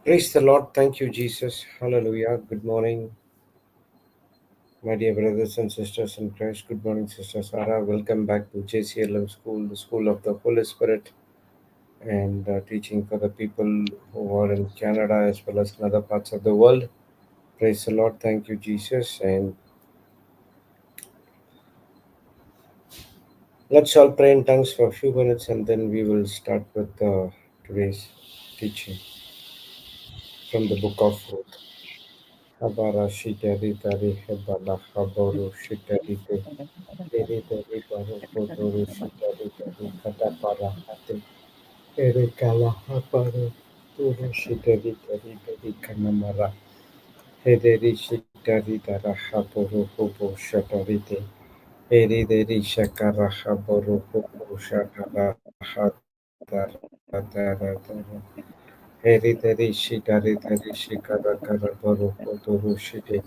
Praise the Lord. Thank you, Jesus. Hallelujah. Good morning, my dear brothers and sisters in Christ. Good morning, Sister Sarah. Welcome back to JCILM School, the School of the Holy Spirit, and teaching for the people who are in Canada as well as in other parts of the world. Praise the Lord. Thank you, Jesus. And let's all pray in tongues for a few minutes and then we will start with today's teaching from the book of Ruth. Habara shitari tari hebala haboru shitari te. Ere tere baro potoro shitari tari kata para hate. Ere kala haparo toro shitari tari tari kanamara. Hederi shitari tara haporo hobo shatari te. Ere deri shakara haboro hobo shakara hatara tara tara. Ere deri shitari tari shikara kara baro potoro shite.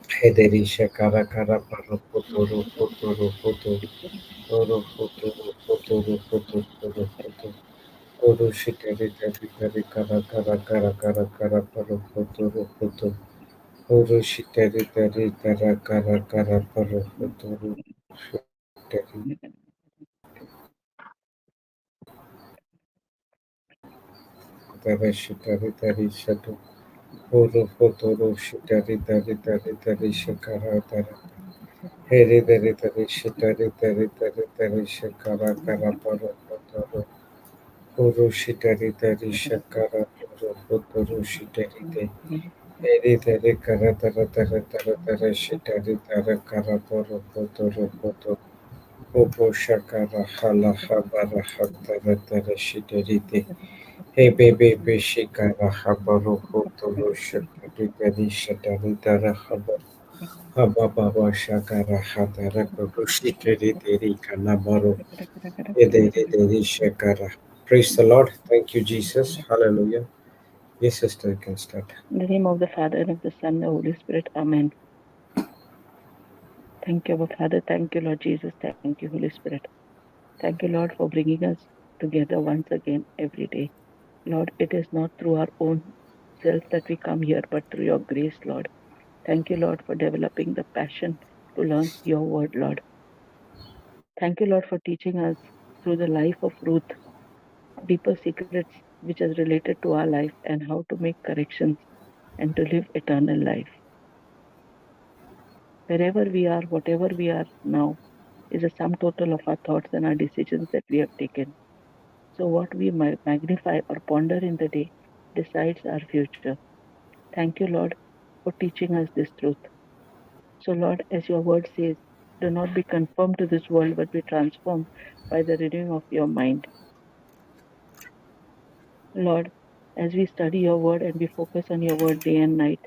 Hederi shakara kara baro potoro potoro potoro. Oro foto foto foto foto foto oro shikari kari kari kara kara kara kara kara paro foto ro foto oro shikari kari kara kara kara paro foto ro shikari kara shikari kari shato oro foto ro shikari kari kari kari shikara kara heri kari kari shikari kari kari kari shikara kara paro foto ro oro shikari kari shikara paro foto ro shikari te Eri tere kara tara tara tara tara shitari tara kara poro potoro poto popo shakara hala habara hatara tara shitari te he bebe be shikara habaro potoro shitari tari shitari tara haba haba baba shakara hatara poro shitari teri kana baro edere deri shakara. Praise the Lord. Thank you, Jesus. Hallelujah. Yes, sister, you can start. In the name of the Father, and of the Son, and the Holy Spirit. Amen. Thank you, our Father. Thank you, Lord Jesus. Thank you, Holy Spirit. Thank you, Lord, for bringing us together once again every day. Lord, it is not through our own self that we come here, but through your grace, Lord. Thank you, Lord, for developing the passion to learn your word, Lord. Thank you, Lord, for teaching us through the life of Ruth deeper secrets which is related to our life and how to make corrections and to live eternal life. Wherever we are, whatever we are now, is a sum total of our thoughts and our decisions that we have taken. So, what we magnify or ponder in the day decides our future. Thank you, Lord, for teaching us this truth. So, Lord, as your word says, do not be conformed to this world, but be transformed by the renewing of your mind. Lord, as we study your word and we focus on your word day and night,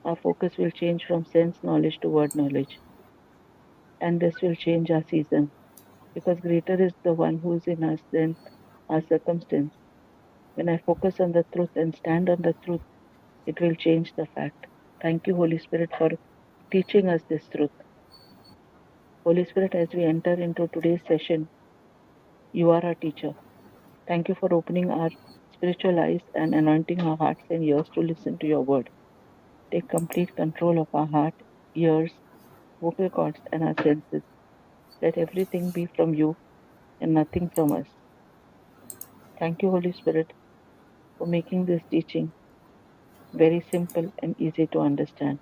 our focus will change from sense knowledge to word knowledge. And this will change our season because greater is the one who is in us than our circumstance. When I focus on the truth and stand on the truth, it will change the fact. Thank you, Holy Spirit, for teaching us this truth. Holy Spirit, as we enter into today's session, you are our teacher. Thank you for opening our spiritual eyes and anointing our hearts and ears to listen to your word. Take complete control of our heart, ears, vocal cords, and our senses. Let everything be from you and nothing from us. Thank you, Holy Spirit, for making this teaching very simple and easy to understand.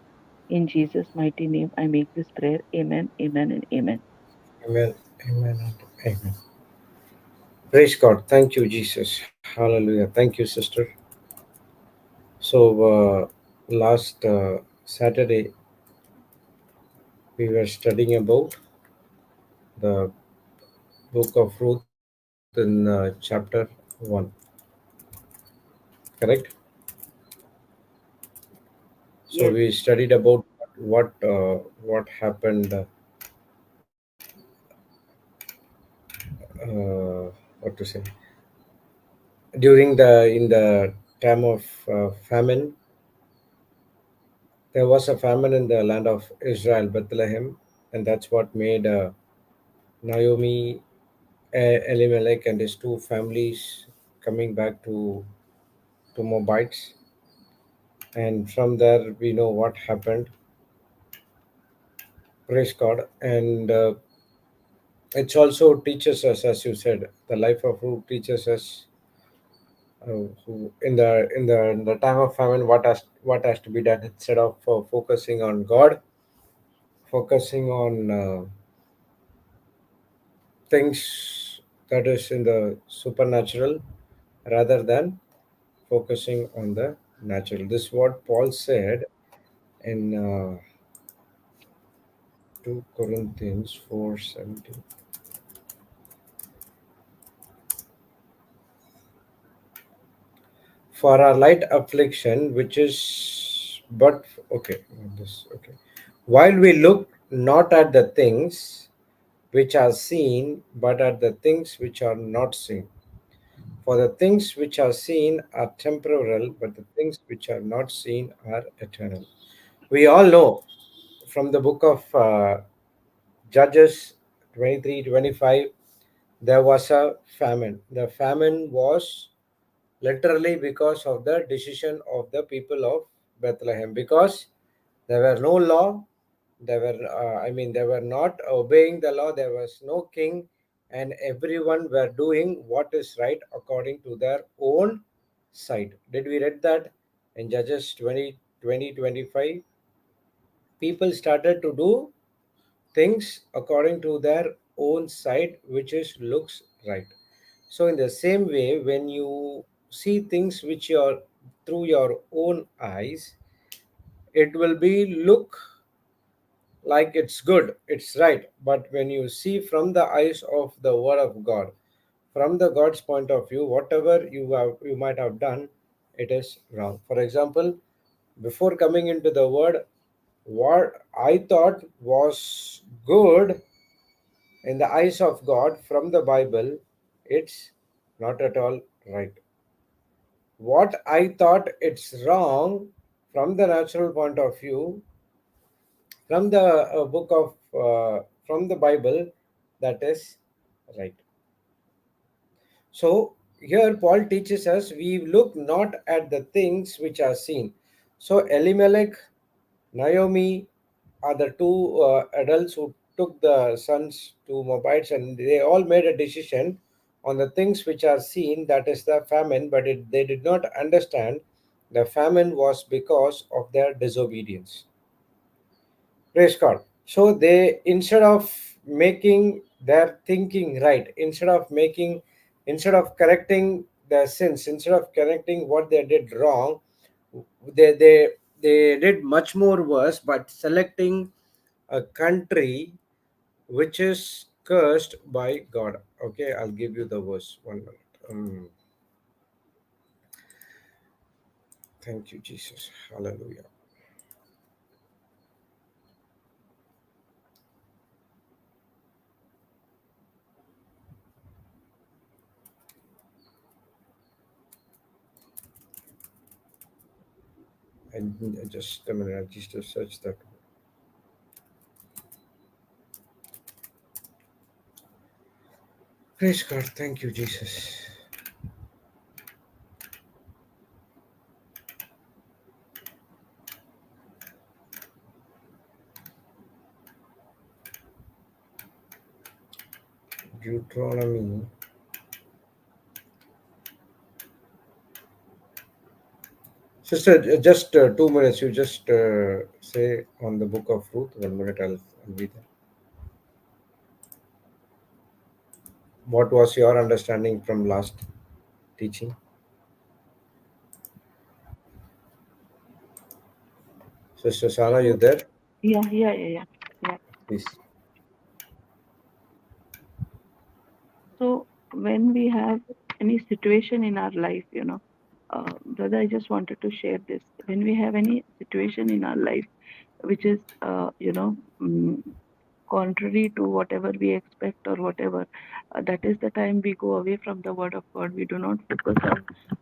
In Jesus' mighty name, I make this prayer. Amen, amen, and amen. Amen. Amen. And amen. Praise God. Thank you, Jesus. Hallelujah. Thank you, sister. So, last Saturday, we were studying about the book of Ruth in chapter 1. Correct? So, Yes, we studied about what happened, what to say, during the time of famine. There was a famine in the land of Israel, Bethlehem, and that's what made Naomi, Elimelech, and his two families coming back to to Moabites, and from there we know what happened. Praise God. And it also teaches us, as you said, the life of Ruth teaches us who in the time of famine what has to be done instead of focusing on God, focusing on things that is in the supernatural rather than focusing on the natural. This is what Paul said in 2 Corinthians 4:17. For our light affliction, which is but okay, this okay. While we look not at the things which are seen, but at the things which are not seen. For the things which are seen are temporal, but the things which are not seen are eternal. We all know from the book of Judges 23:25, there was a famine. The famine was literally because of the decision of the people of Bethlehem, because there were no law, they were not obeying the law, there was no king, and everyone were doing what is right according to their own side. Did we read that in Judges 20:25? People started to do things according to their own side, which is looks right. So in the same way, when you see things which are through your own eyes, it will be look like it's good, it's right. But when you see from the eyes of the word of God, from the God's point of view, whatever you might have done, it is wrong. For example, before coming into the word, what I thought was good in the eyes of God from the Bible, it's not at all right. What I thought it's wrong from the natural point of view, from the book of from the Bible, that is right. So here Paul teaches us we look not at the things which are seen. So Elimelech, Naomi are the two adults who took the sons to Moabites, and they all made a decision on the things which are seen, that is the famine, but they did not understand the famine was because of their disobedience. Praise God. So they, instead of making their thinking right, instead of correcting their sins, instead of correcting what they did wrong, they they they did much more worse, but selecting a country which is cursed by God. Okay, I'll give you the verse. 1 minute. Thank you, Jesus. Hallelujah. And just a minute, I just to search that. Praise God. Thank you, Jesus. Deuteronomy. Sister, just 2 minutes. You just say on the book of Ruth. 1 minute, I'll be there. What was your understanding from last teaching? Sister Sarah, you So, there? yeah. Please. So when we have any situation in our life, brother, I just wanted to share this. When we have any situation in our life which is, contrary to whatever we expect or whatever, that is the time we go away from the word of God. We do not focus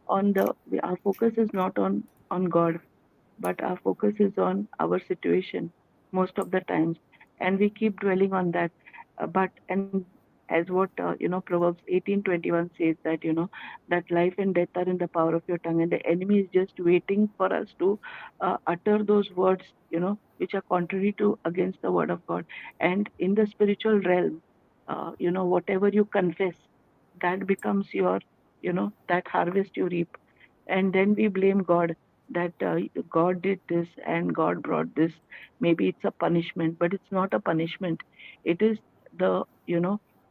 our focus is not on God, but our focus is on our situation most of the times, and we keep dwelling on that. But and as what Proverbs 18:21 says, that that life and death are in the power of your tongue, and the enemy is just waiting for us to utter those words, which are contrary to against the word of God. And in the spiritual realm, whatever you confess, that becomes your, that harvest you reap. And then we blame God, that God did this and God brought this. Maybe it's a punishment, but it's not a punishment. It is the,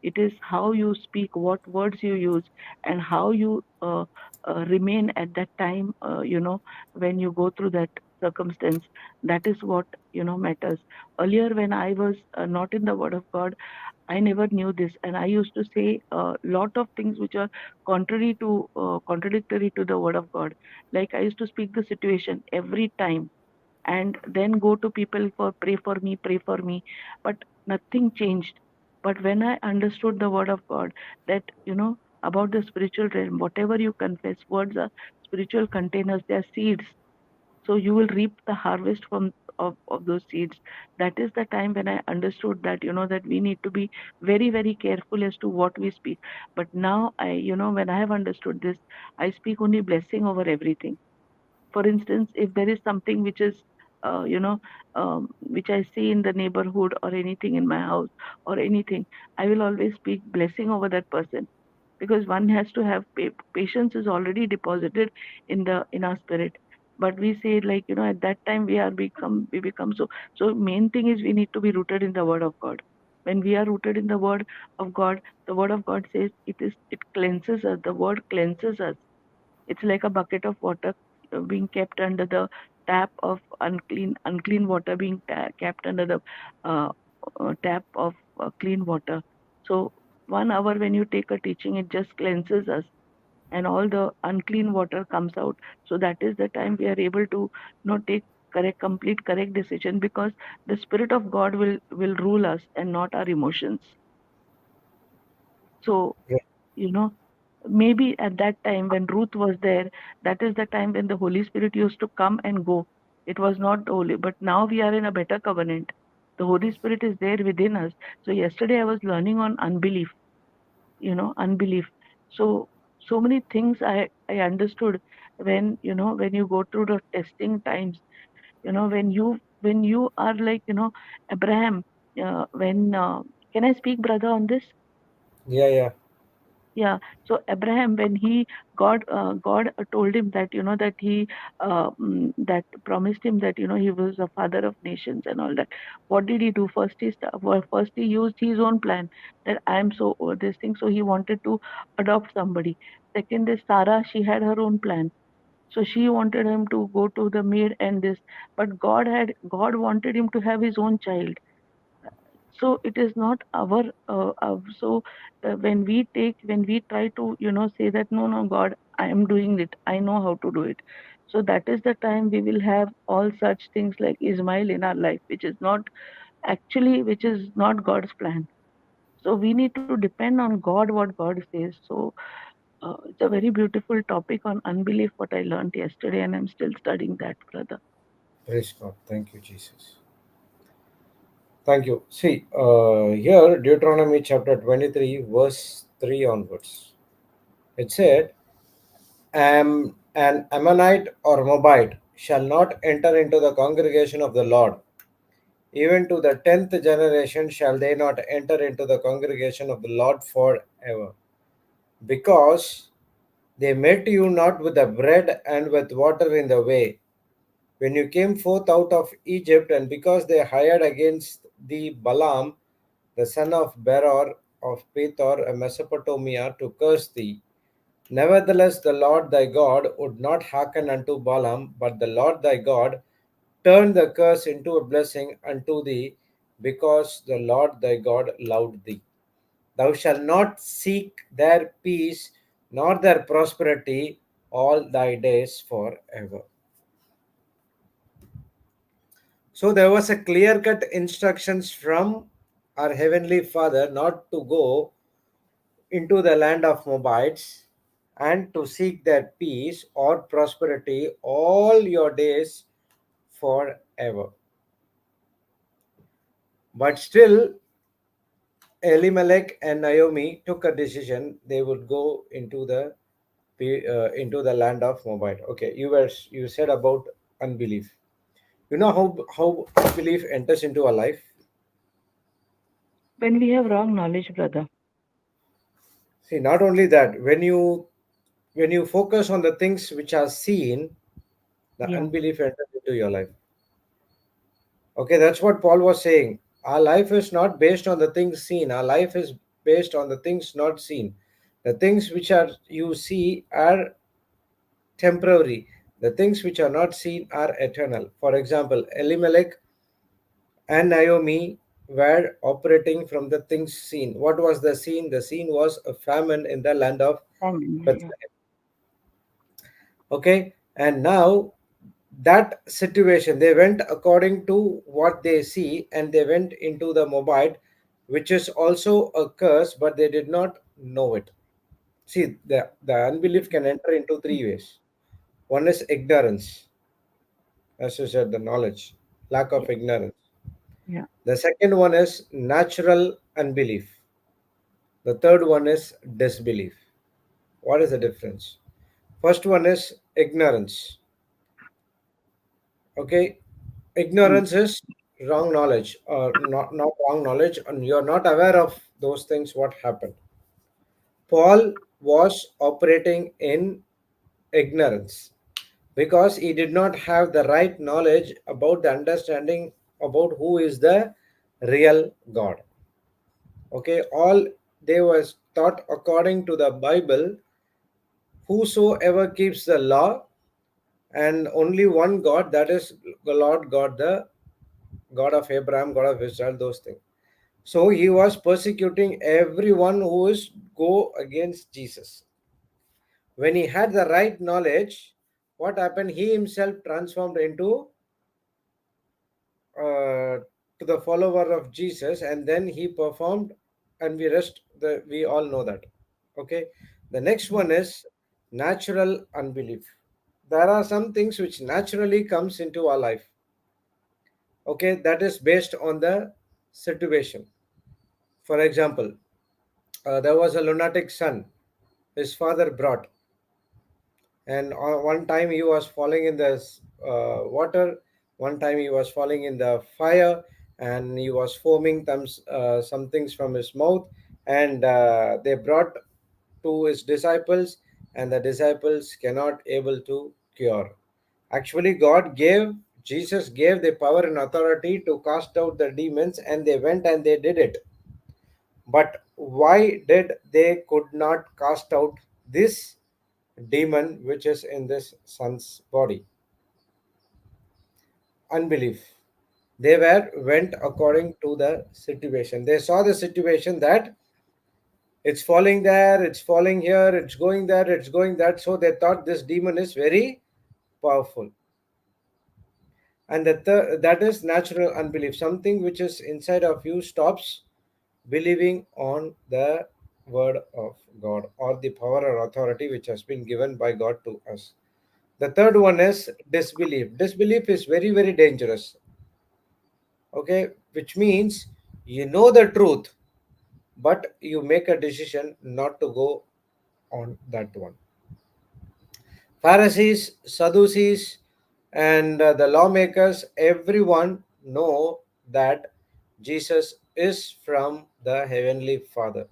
it is how you speak, what words you use, and how you remain at that time, when you go through that circumstance. That is what matters. Earlier, when I was not in the word of God, I never knew this, and I used to say a lot of things which are contradictory to the word of God. Like, I used to speak the situation every time, and then go to people for pray for me, but nothing changed. But when I understood the word of God, that about the spiritual realm, whatever you confess, words are spiritual containers, they are seeds. So you will reap the harvest of those seeds. That is the time when I understood that that we need to be very, very careful as to what we speak. But now, when I have understood this, I speak only blessing over everything. For instance, if there is something which is which I see in the neighborhood, or anything in my house, or anything, I will always speak blessing over that person, because one has to have patience is already deposited in our spirit. But we say, like, at that time we become so main thing is we need to be rooted in the word of God. When we are rooted in the word of God, the word of God says it cleanses us. The word cleanses us. It's like a bucket of water being kept under the tap of unclean water being kept under the uh, tap of clean water. So 1 hour when you take a teaching, it just cleanses us, and all the unclean water comes out. So that is the time we are able to take correct decision, because the spirit of God will rule us and not our emotions. So, Yeah, you know maybe at that time when Ruth was there, that is the time when the Holy Spirit used to come and go. It was not holy, but now we are in a better covenant. The Holy Spirit is there within us. So yesterday I was learning on unbelief, unbelief. So so many things I understood when when you go through the testing times, when you are like Abraham, when can I speak, brother, on this? yeah, yeah, Yeah. So Abraham, when God told him that that he that promised him that he was a father of nations and all that. What did he do? First he used his own plan, that I am so this thing. So he wanted to adopt somebody. Second is Sarah. She had her own plan. So she wanted him to go to the maid and this, but God wanted him to have his own child. So it is not our so when we try to say that, no, no, God, I am doing it, I know how to do it. So that is the time we will have all such things like Ismail in our life, which is not God's plan. So we need to depend on God, what God says. So it's a very beautiful topic on unbelief, what I learned yesterday, and I'm still studying that, brother. praise God. Thank you, Jesus. Thank you. See, here, Deuteronomy chapter 23, verse 3 onwards. It said, an Ammonite or Moabite shall not enter into the congregation of the Lord. Even to the 10th generation shall they not enter into the congregation of the Lord forever. Because they met you not with the bread and with water in the way, when you came forth out of Egypt, and because they hired against thee Balaam, the son of Beor of Pethor, Mesopotamia, to curse thee. Nevertheless, the Lord thy God would not hearken unto Balaam, but the Lord thy God turned the curse into a blessing unto thee, because the Lord thy God loved thee. Thou shalt not seek their peace nor their prosperity all thy days forever. So there was a clear cut instructions from our heavenly Father not to go into the land of Moabites and to seek their peace or prosperity all your days forever. But still, Elimelech and Naomi took a decision they would go into the land of Moabite. Okay, you said about unbelief. You know how unbelief enters into our life. When we have wrong knowledge, brother. See, not only that, when you focus on the things which are seen, the Yeah. unbelief enters into your life. Okay, that's what Paul was saying. Our life is not based on the things seen. Our life is based on the things not seen. The things which are you see are temporary. The things which are not seen are eternal. For example, Elimelech and Naomi were operating from the things seen. What was the scene? The scene was a famine in the land of Amen. Yeah. Bethlehem. Okay, and now that situation, they went according to what they see, and they went into the Moabite, which is also a curse, but they did not know it. See, the unbelief can enter into three ways. One is ignorance, as you said, the knowledge, lack of Yes. ignorance. Yeah. The second one is natural unbelief. The third one is disbelief. What is the difference? First one is ignorance. Okay, Mm. ignorance is wrong knowledge, or not wrong knowledge, and you're not aware of those things what happened. Paul was operating in ignorance because he did not have the right knowledge about the understanding about who is the real God. Okay, all they was taught according to the Bible, whosoever keeps the law, and only one God, that is the Lord God, the God of Abraham, God of Israel, those things. So he was persecuting everyone who is go against Jesus. When he had the right knowledge, what happened? He himself transformed into to the follower of Jesus, and then he performed, and we all know that. Okay, the next Mm. one is natural unbelief. There are some things which naturally comes into our life. Okay, that is based on the situation. For example, there was a lunatic son his father brought, and one time he was falling in the water, one time he was falling in the fire, and he was foaming some things from his mouth, and they brought to his disciples, and the disciples cannot able to cure. Actually, Jesus gave the power and authority to cast out the demons, and they went and they did it. But why did they could not cast out this demon which is in this son's body? Unbelief. They were went according to the situation. They saw the situation that it's falling there, it's falling here, it's going there, it's going that. So they thought this demon is very powerful. And that is natural unbelief. Something which is inside of you stops believing on the word of God or the power or authority which has been given by God to us. The third one is disbelief. Disbelief is very, very dangerous. Okay, which means you know the truth, but you make a decision not to go on that one. Pharisees, Sadducees, and the lawmakers, everyone know that Jesus is from the Heavenly Father.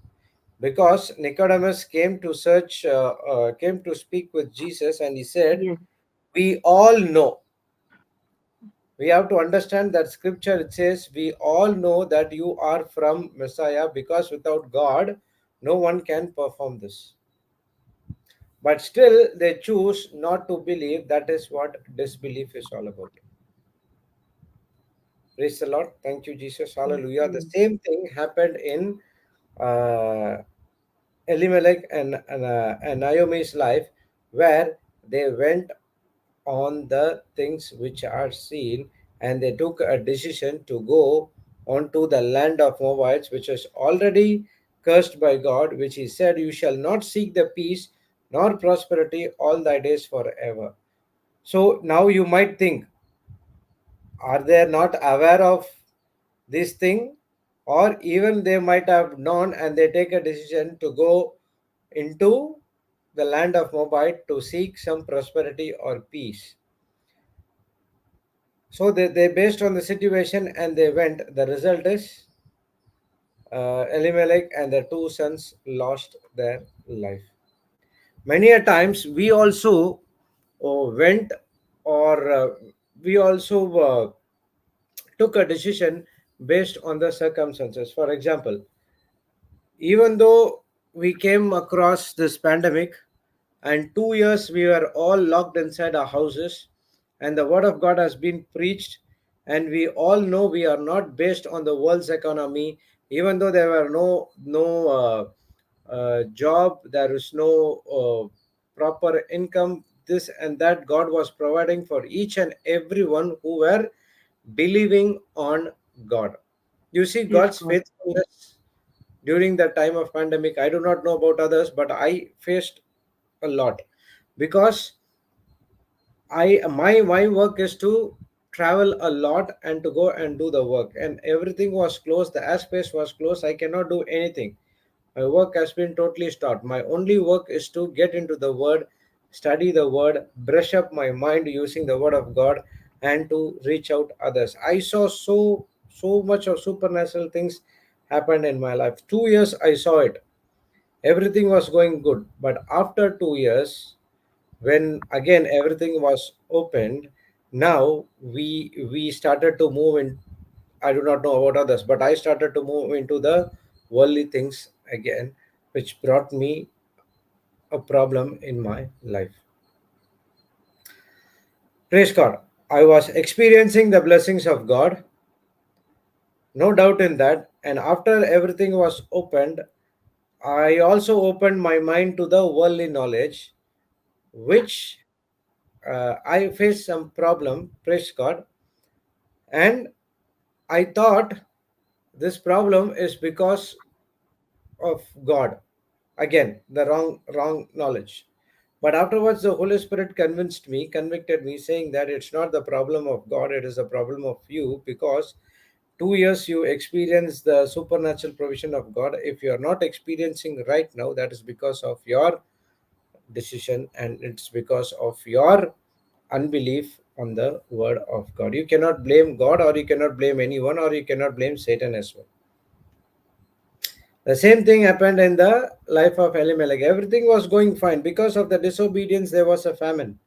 Because Nicodemus came to speak with Jesus, and he said, Yes. "We all know." We have to understand that scripture it says, "We all know that you are from Messiah, because without God, no one can perform this." But still, they choose not to believe. That is what disbelief is all about. Praise the Lord. Thank you, Jesus. Hallelujah. The Amen. same thing happened in uh, Elimelech and Naomi's life, where they went on the things which are seen, and they took a decision to go onto the land of Moabites, which is already cursed by God, which he said, "You shall not seek the peace nor prosperity all thy days forever." So now you might think, are they not aware of this thing? or even they might have known and they take a decision to go into the land of Moabite to seek some prosperity or peace. So they based on the situation and they went. The result is Elimelech and the two sons lost their life. Many a times we also went, or we also took a decision based on the circumstances. For example, even though we came across this pandemic and 2 years we were all locked inside our houses and the word of God has been preached, and we all know we are not based on the world's economy. Even though there were no job, there is no proper income, this and that, God was providing for each and everyone who were believing on God. You see Praise God's God. faithfulness during the time of pandemic. I do not know about others, but I faced a lot, because my work is to travel a lot and to go and do the work, and everything was closed. The airspace was closed. I cannot do anything. My work has been totally stopped. My only work is to get into the word, study the word, brush up my mind using the word of God, and to reach out others. I saw so much of supernatural things happened in my life. 2 years I saw it. Everything was going good. But after 2 years, when again everything was opened, now we started to move in. I do not know about others, but I started to move into the worldly things again, which brought me a problem in my life. Praise God. I was experiencing the blessings of God, no doubt in that. And after everything was opened, I also opened my mind to the worldly knowledge, which I faced some problem. Praise God. And I thought this problem is because of God. Again, the wrong knowledge. But afterwards, the Holy Spirit convicted me, saying that it's not the problem of God, it is the problem of you, because 2 years you experience the supernatural provision of God. If you are not experiencing right now, that is because of your decision, and it's because of your unbelief on the word of God. You cannot blame God, or you cannot blame anyone, or you cannot blame Satan as well. The same thing happened in the life of Elimelech. Everything was going fine. Because of the disobedience, there was a famine.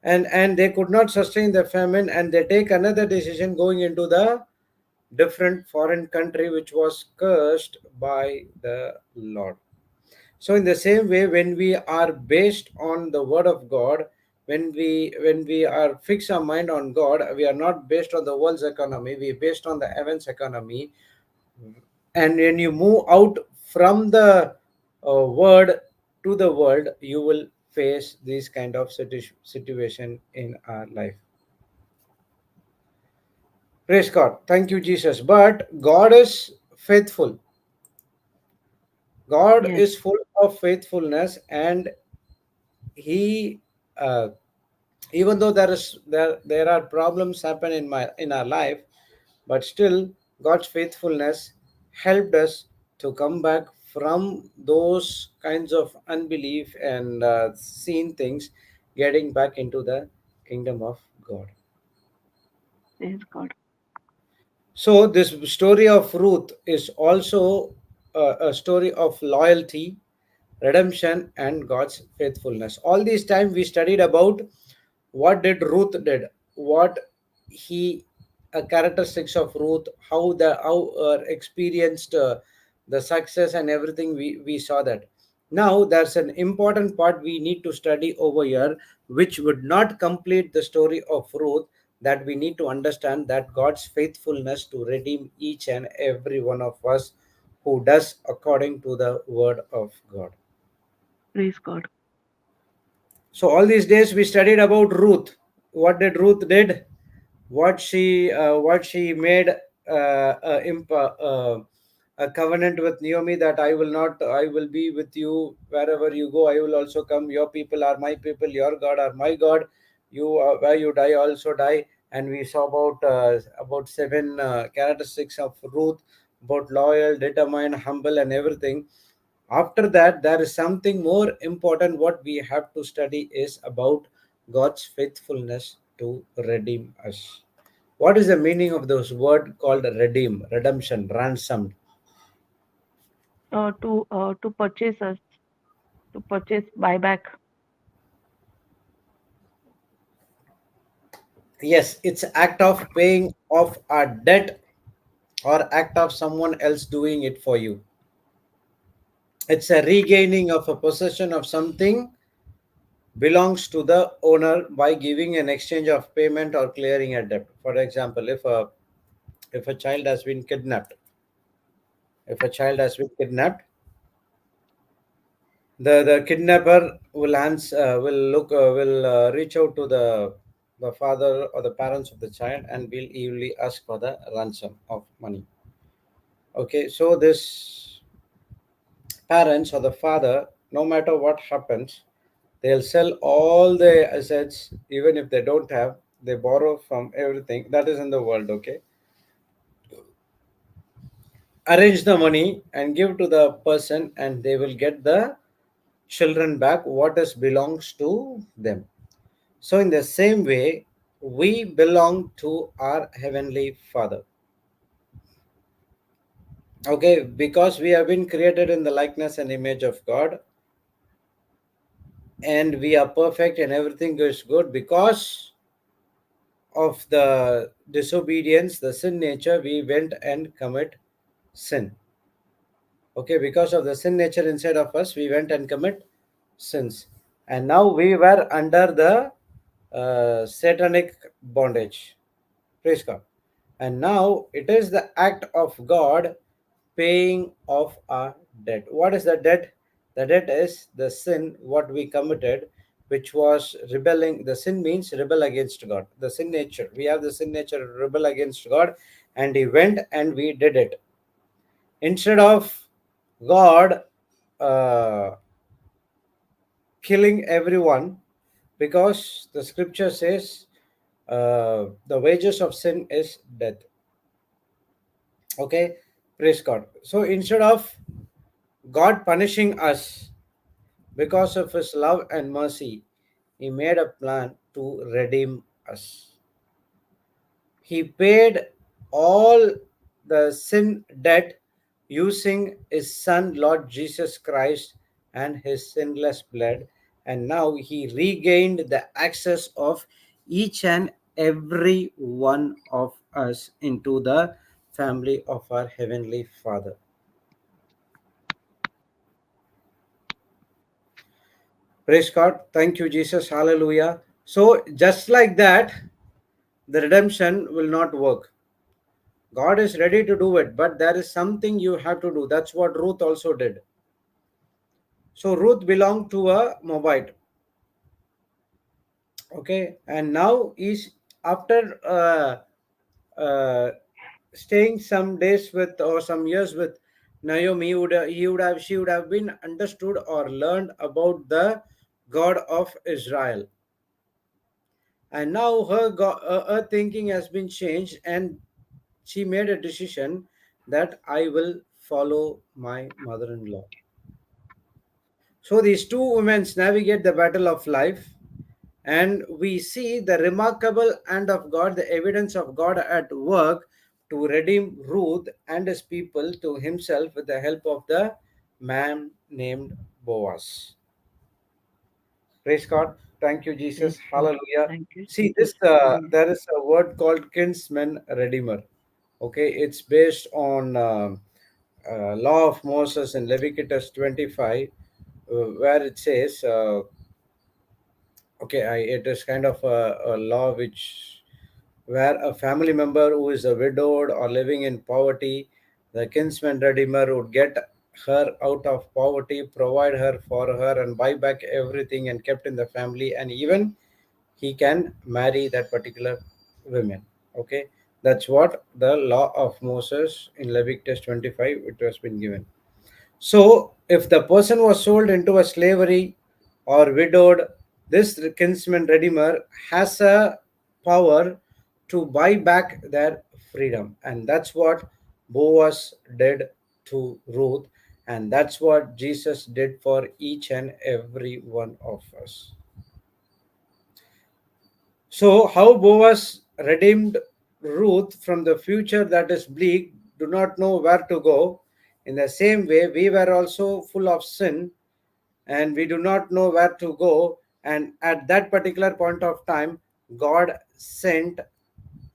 And they could not sustain the famine, and they take another decision going into the different foreign country which was cursed by the Lord. So in the same way, when we are based on the word of God, when we are fix our mind on God, we are not based on the world's economy, we are based on the heavens economy. And when you move out from the word to the world, you will face this kind of situation in our life. Praise God. Thank you, Jesus. But God is faithful. God Yes, is full of faithfulness, and He, uh, even though there are problems happen in our life, but still God's faithfulness helped us to come back from those kinds of unbelief and seeing things, getting back into the kingdom of God. praise God. So this story of Ruth is also a story of loyalty, redemption, and God's faithfulness. All this time we studied about what did Ruth did, what he characteristics of Ruth, how experienced the success and everything. We saw that. Now there's an important part we need to study over here, which would not complete the story of Ruth. That we need to understand that God's faithfulness to redeem each and every one of us who does according to the word of God. Praise God. So all these days we studied about Ruth. What did Ruth did? What she made a covenant with Naomi, that I will be with you wherever you go. I will also come. Your people are my people. Your God are my God. You where you die, I also die. And we saw about seven characteristics of Ruth. about loyal, determined, humble, and everything. After that, there is something more important. What we have to study is about God's faithfulness to redeem us. What is the meaning of those word called redeem, redemption, ransomed? To purchase us, to purchase buyback. Yes, it's act of paying off a debt or act of someone else doing it for you. It's a regaining of a possession of something belongs to the owner by giving an exchange of payment or clearing a debt. For example, if a child has been kidnapped, if a child has been kidnapped, the kidnapper will reach out to the father or the parents of the child and will easily ask for the ransom of money. Okay, so this parents or the father, no matter what happens, they'll sell all the assets, even if they don't have, they borrow from everything that is in the world, okay? Arrange the money and give to the person, and they will get the children back what is belongs to them. So, in the same way, we belong to our Heavenly Father. Okay, because we have been created in the likeness and image of God, and we are perfect and everything is good because of the disobedience, the sin nature, we went and commit sin. Okay, because of the sin nature inside of us, we went and commit sins. And now we were under the satanic bondage. Praise God. And now it is the act of God paying off our debt. What is the debt? The debt is the sin what we committed, which was rebelling. The sin means rebel against God. The sin nature. We have the sin nature rebel against God, and He went and we did it. Instead of God uh, killing everyone, because the scripture says the wages of sin is death. Okay, praise God. So instead of God punishing us because of His love and mercy, He made a plan to redeem us. He paid all the sin debt using His Son, Lord Jesus Christ, and His sinless blood. And now He regained the access of each and every one of us into the family of our Heavenly Father. Praise God. Thank you, Jesus. Hallelujah. So, just like that, the redemption will not work. God is ready to do it, but there is something you have to do. That's what Ruth also did. So Ruth belonged to a Moabite, okay, and now is after uh, staying some days with or some years with Naomi, she would have been understood or learned about the God of Israel, and now her thinking has been changed, and she made a decision that I will follow my mother-in-law. So these two women navigate the battle of life, and we see the remarkable hand of God, the evidence of God at work to redeem Ruth and his people to himself with the help of the man named Boaz. Praise God. Thank you, Jesus. Praise God. Hallelujah. Thank you, See, Jesus. Hallelujah. there is a word called kinsman redeemer. Okay, it's based on law of Moses in Leviticus 25, where it says, it is kind of a law which where a family member who is a widowed or living in poverty, the kinsman redeemer would get her out of poverty, provide her for her, and buy back everything and kept in the family, and even he can marry that particular women. Okay, that's what the law of Moses in Leviticus 25 it has been given. So, if the person was sold into a slavery or widowed, this kinsman redeemer has a power to buy back their freedom, and that's what Boaz did to Ruth, and that's what Jesus did for each and every one of us. So, how Boaz redeemed Ruth from the future that is bleak, do not know where to go. In the same way, we were also full of sin and we do not know where to go. And at that particular point of time, God sent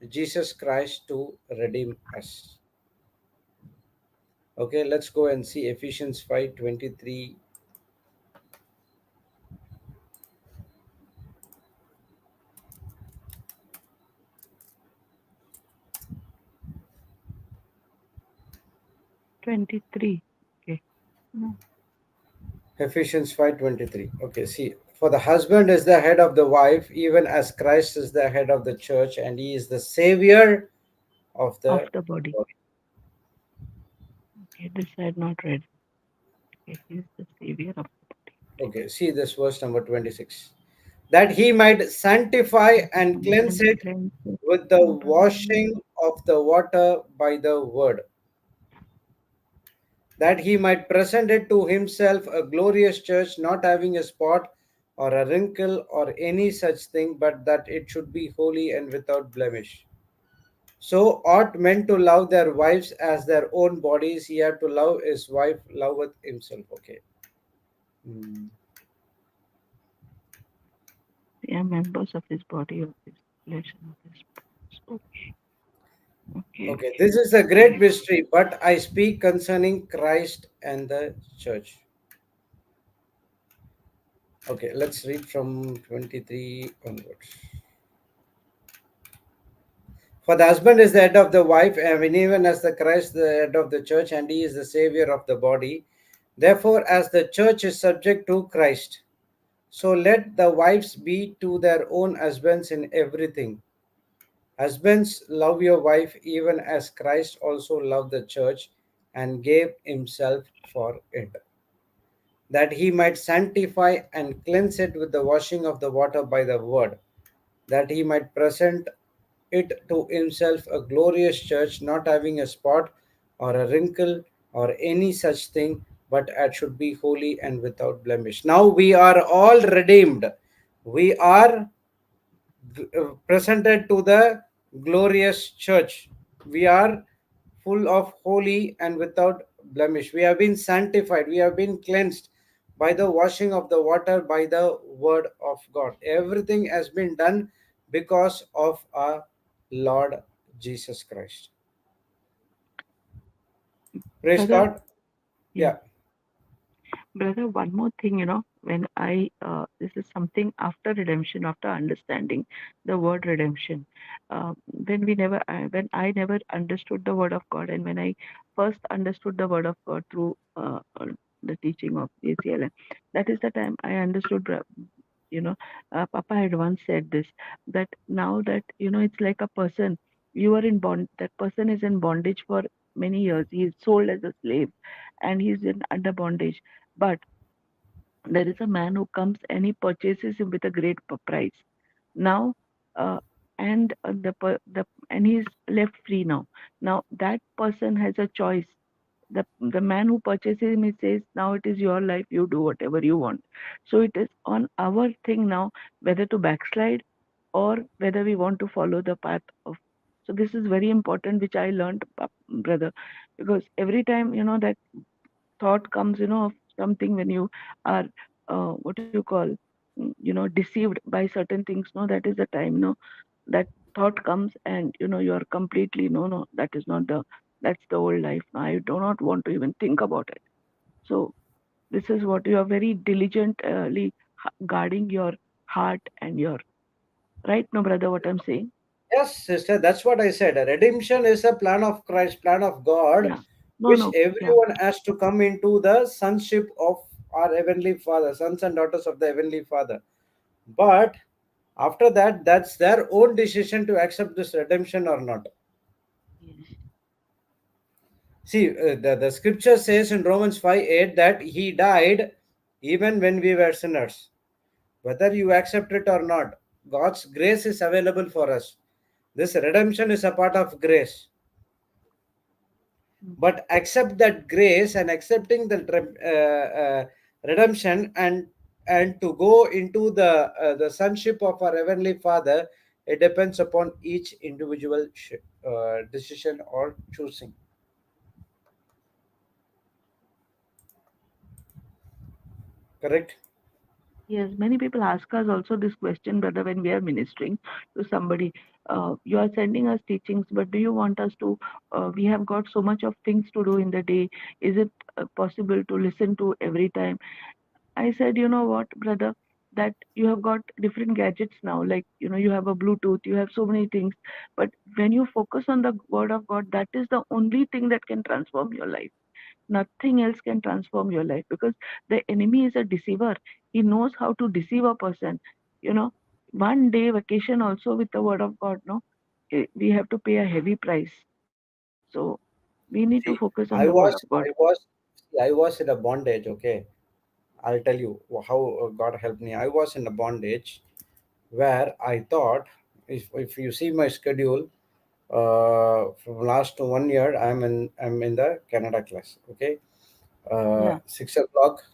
Jesus Christ to redeem us. Okay, let's go and see Ephesians 5:23. 23. Okay. No. Ephesians 5:23. Okay, see, for the husband is the head of the wife, even as Christ is the head of the church, and he is the savior of Of the the body. body. Okay, this I had not read. Okay, he is the savior of the body. Okay, see this verse number 26. That he might sanctify That and he cleanse can it cleanse it with the with the washing of the water by the word, that he might present it to himself a glorious church, not having a spot or a wrinkle or any such thing, but that it should be holy and without blemish. So ought men to love their wives as their own bodies. He had to love his wife, loveth himself. Okay. Hmm. they are members of his body, of his flesh, and of his bones. Okay, Okay, okay. this is a great Okay. mystery, but I speak concerning Christ and the church. Okay, let's read from 23 onwards. For the husband is the head of the wife, and even as the Christ the head of the church, and he is the savior of the body. Therefore, as the church is subject to Christ, so let the wives be to their own husbands in everything. Husbands, love your wife even as Christ also loved the church and gave himself for it, that he might sanctify and cleanse it with the washing of the water by the word, that he might present it to himself a glorious church, not having a spot or a wrinkle or any such thing, but it should be holy and without blemish. Now we are all redeemed. We are presented to the glorious church. We are full of holy and without blemish. We have been sanctified. We have been cleansed by the washing of the water by the word of God. Everything has been done because of our Lord Jesus Christ. Praise Brother, God. yeah. Yeah. Brother, one more thing, when this is something after redemption, after understanding the word redemption, when I never understood the word of God, and when I first understood the word of God through the teaching of JCILM, that is the time I understood, you know, Papa had once said this, that now that, it's like a person, you are in bond, that person is in bondage for many years. He is sold as a slave and he's in under bondage. But there is a man who comes and he purchases him with a great price. Now, uh, and he's left free now. Now that person has a choice. The man who purchases him, he says, now it is your life. You do whatever you want. So it is on our thing now whether to backslide or whether we want to follow the path of. So this is very important, which I learned, brother, because every time that thought comes of something, when you are what do you call, deceived by certain things, no, that is the time, that thought comes, and you are completely, no, that is not the, that's the old life. No, I do not want to even think about it. So this is what you are very diligently guarding your heart and your, right, no, brother, what I'm saying? Yes, sister, that's what I said. Redemption is a plan of Christ, plan of God, Yeah. No, which no. Yeah. everyone has to come into the sonship of our Heavenly Father, sons and daughters of the Heavenly Father. But after that, that's their own decision to accept this redemption or not. Yes. See, the scripture says in Romans 5:8 that He died even when we were sinners. Whether you accept it or not, God's grace is available for us. This redemption is a part of grace. mm. but accept that grace and accepting the redemption, and to go into the sonship of our heavenly Father, it depends upon each individual decision or choosing. Correct? Yes, many people ask us also this question, brother, when we are ministering to somebody. You are sending us teachings, but do you want us to? We have got so much of things to do in the day. Is it possible to listen to every time? I said, you know what, brother, that you have got different gadgets now. Like, you have a Bluetooth, you have so many things. But when you focus on the word of God, that is the only thing that can transform your life. Nothing else can transform your life because the enemy is a deceiver. He knows how to deceive a person. You know, one day vacation also with the word of God, no, we have to pay a heavy price. So we need to See, focus on I the word was, of God. I was, I was in a bondage. Okay, I'll tell you how God helped me. I was in a bondage where I thought, if you see my schedule, from last 1 year, I'm in the Canada class. Okay, Yeah. 6 o'clock,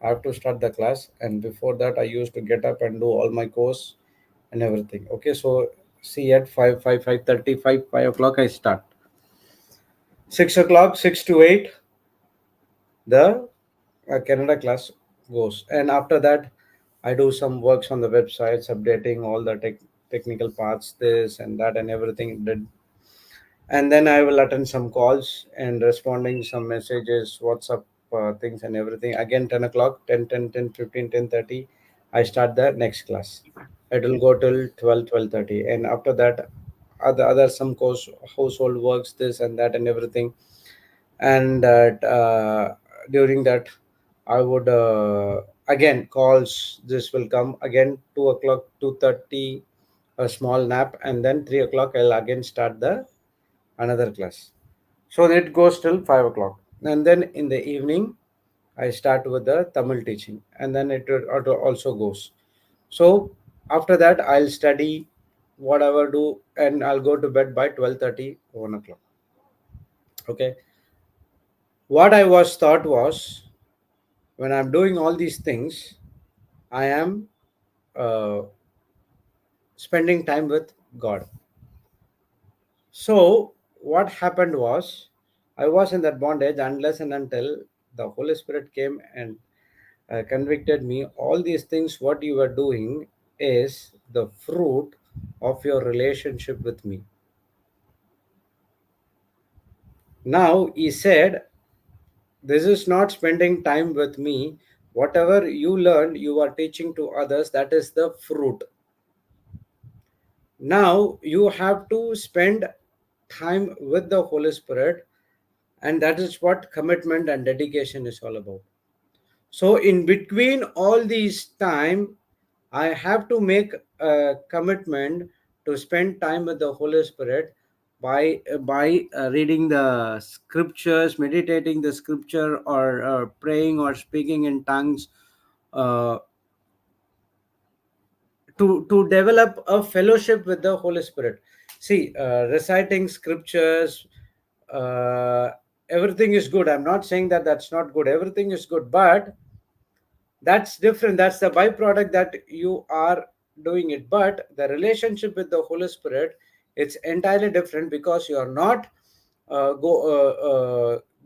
I have to start the class, and before that, I used to get up and do all my course and everything. Okay, so see at 5:30, 5 o'clock, I start. 6 o'clock, 6 to 8, the Canada class goes, and after that, I do some works on the websites, updating all the technical parts, this and that, and everything. And then I will attend some calls and responding some messages, WhatsApp things and everything. Again, 10 o'clock, 10:15, I start the next class. It will go till 12:30, and after that, other some course, household works, this and that, and everything. And during that, I would again calls. This will come again 2 o'clock, 2:30, a small nap, and then 3 o'clock I'll again start the another class. So it goes till 5 o'clock, and then in the evening I start with the Tamil teaching, and then it also goes. So after that I'll study whatever do, and I'll go to bed by 12:30, 1 o'clock. Okay, what I was thought was, when I'm doing all these things, I am uh, spending time with God. So what happened was, I was in that bondage unless and until the Holy Spirit came and convicted me. All these things, what you are doing, is the fruit of your relationship with me. Now he said, this is not spending time with me. Whatever you learned, you are teaching to others. That is the fruit. Now you have to spend time with the Holy Spirit, and that is what commitment and dedication is all about. So in between all these time, I have to make a commitment to spend time with the Holy Spirit by reading the scriptures, meditating the scripture, or praying or speaking in tongues, uh, to develop a fellowship with the Holy Spirit. See, reciting scriptures, uh, everything is good. I'm not saying that that's not good. Everything is good, but that's different. That's the byproduct that you are doing it. But the relationship with the Holy Spirit, it's entirely different, because you are not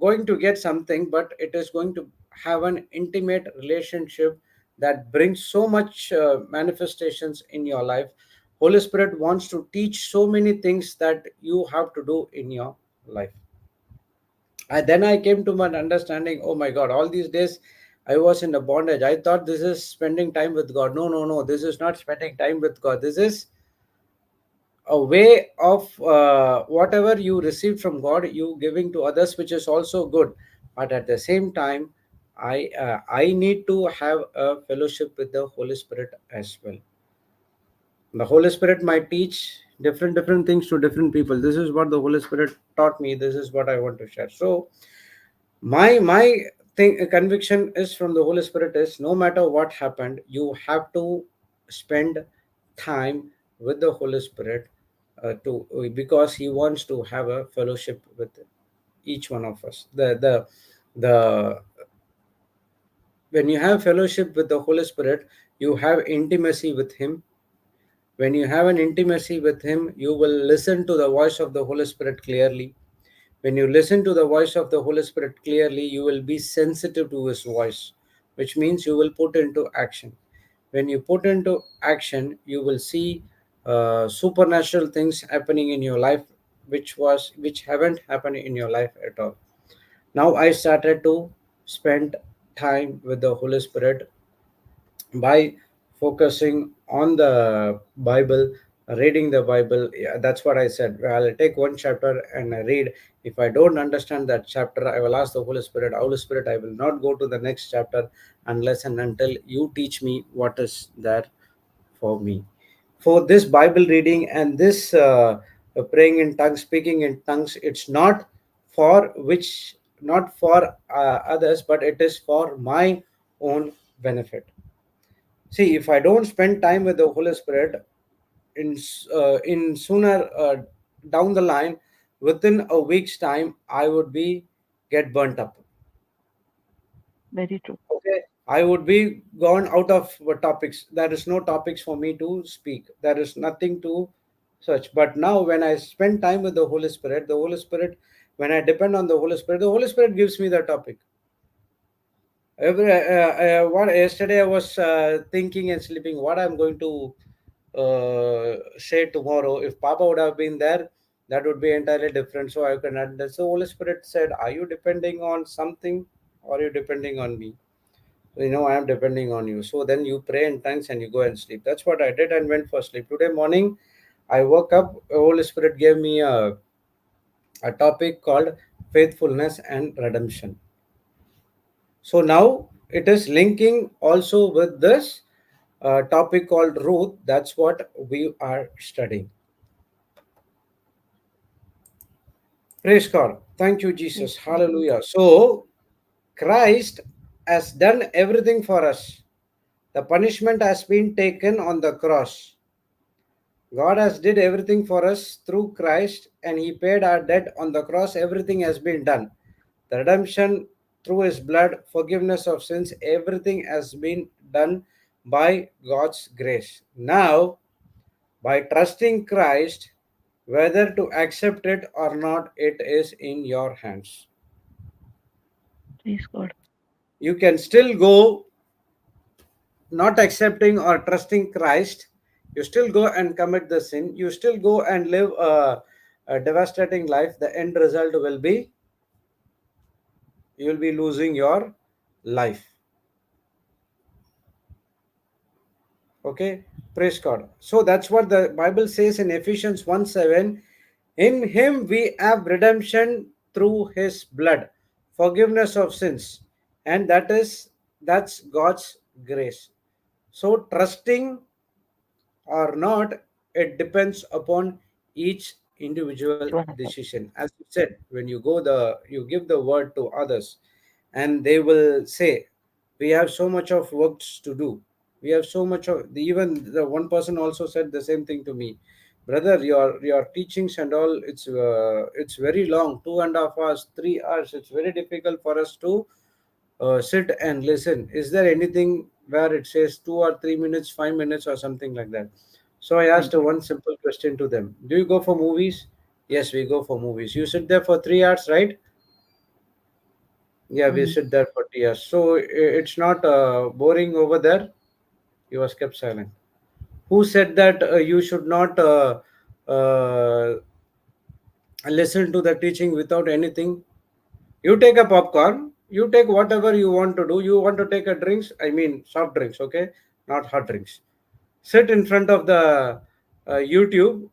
going to get something, but it is going to have an intimate relationship that brings so much manifestations in your life. Holy Spirit wants to teach so many things that you have to do in your life. Then I came to my understanding, oh my God, all these days I was in a bondage. I thought this is spending time with God. No, no, no. This is not spending time with God. This is a way of whatever you received from God, you giving to others, which is also good. But at the same time, I need to have a fellowship with the Holy Spirit as well. The Holy Spirit might teach different things to different people. This is what the Holy Spirit taught me. This is what I want to share. So my thing conviction is from the Holy Spirit is, no matter what happened, you have to spend time with the Holy Spirit, to because he wants to have a fellowship with him. each one of us. The when you have fellowship with the Holy Spirit, you have intimacy with Him. When you have an intimacy with Him, you will listen to the voice of the Holy Spirit clearly. When you listen to the voice of the Holy Spirit clearly, you will be sensitive to His voice, which means you will put into action. When you put into action, you will see supernatural things happening in your life, which haven't happened in your life at all. Now I started to spend time with the Holy Spirit by focusing on the Bible, reading the Bible. Yeah, that's what I said. I'll take one chapter and I read. If I don't understand that chapter, I will ask the Holy Spirit, Holy Spirit, I will not go to the next chapter unless and until you teach me what is there for me. For this Bible reading and this praying in tongues, speaking in tongues, it's not for others, but it is for my own benefit. See, if I don't spend time with the Holy Spirit, in sooner down the line, within a week's time, I would be get burnt up. Very true. Okay, I would be gone out of topics. There is no topics for me to speak. There is nothing to search. But now, when I spend time with the Holy Spirit, when I depend on the Holy Spirit gives me the topic. What yesterday I was thinking and sleeping what I'm going to say tomorrow. If Papa would have been there, that would be entirely different. So I can add that. So Holy Spirit said, "Are you depending on something, or are you depending on me?" So, I am depending on you. So then you pray in tongues and you go and sleep. That's what I did and went for sleep. Today morning, I woke up. Holy Spirit gave me a topic called faithfulness and redemption. So now it is linking also with this topic called Ruth. That's what we are studying. Praise God. Thank you, Praise Jesus. God. Hallelujah. So Christ has done everything for us. The punishment has been taken on the cross. God has did everything for us through Christ and he paid our debt on the cross. Everything has been done. The redemption through his blood, forgiveness of sins, everything has been done by God's grace. Now, by trusting Christ, whether to accept it or not, it is in your hands. Praise God. You can still go not accepting or trusting Christ, you still go and commit the sin, you still go and live a devastating life. The end result will be you will be losing your life. Okay, praise God. So that's what the Bible says in Ephesians 1:7. In him we have redemption through his blood, forgiveness of sins, and that's God's grace. So trusting or not, it depends upon each individual Each one of us. decision. As you said, when you give the word to others and they will say, we have so much of works to do, we have so much of even the one person also said the same thing to me, brother, your teachings and all, it's very long, 2.5 hours, 3 hours, it's very difficult for us to sit and listen. Is there anything where it says 2 or 3 minutes, 5 minutes, or something like that? So I asked Thank you. one simple question to them. Do you go for movies? Yes, we go for movies. You sit there for 3 hours, right? Yeah, we Mm. sit there for 3 hours. So it's not boring over there. He was kept silent. Who said that you should not uh, listen to the teaching without anything? You take a popcorn, you take whatever you want to do. You want to take a drinks, I mean soft drinks, okay? Not hot drinks. Sit in front of the YouTube,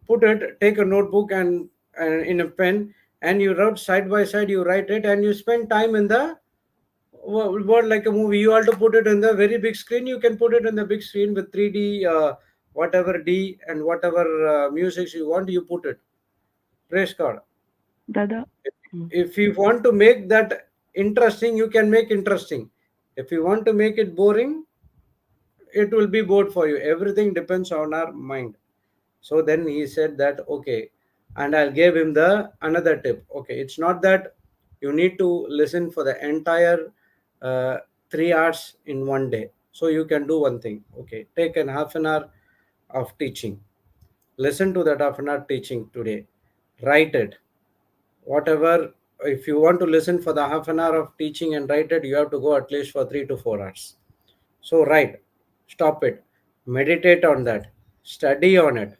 put it, take a notebook and in a pen, and you write side by side, you write it, and you spend time in the word like a movie. You have to put it in the very big screen. You can put it in the big screen with 3D, whatever D and whatever music you want, you put it. Praise God. Dada. If, Mm. if you want to make that interesting, you can make interesting. If you want to make it boring, it will be bored for you. Everything depends on our mind. So then he said that, okay, And I'll give him the another tip. Okay, it's not that you need to listen for the entire uh, 3 hours in one day. So you can do one thing. Okay, take an half an hour of teaching. Listen to that half an hour teaching today. Write it. Whatever, if you want to listen for the half an hour of teaching and write it, you have to go at least for 3 to 4 hours. So write, stop it, meditate on that, study on it,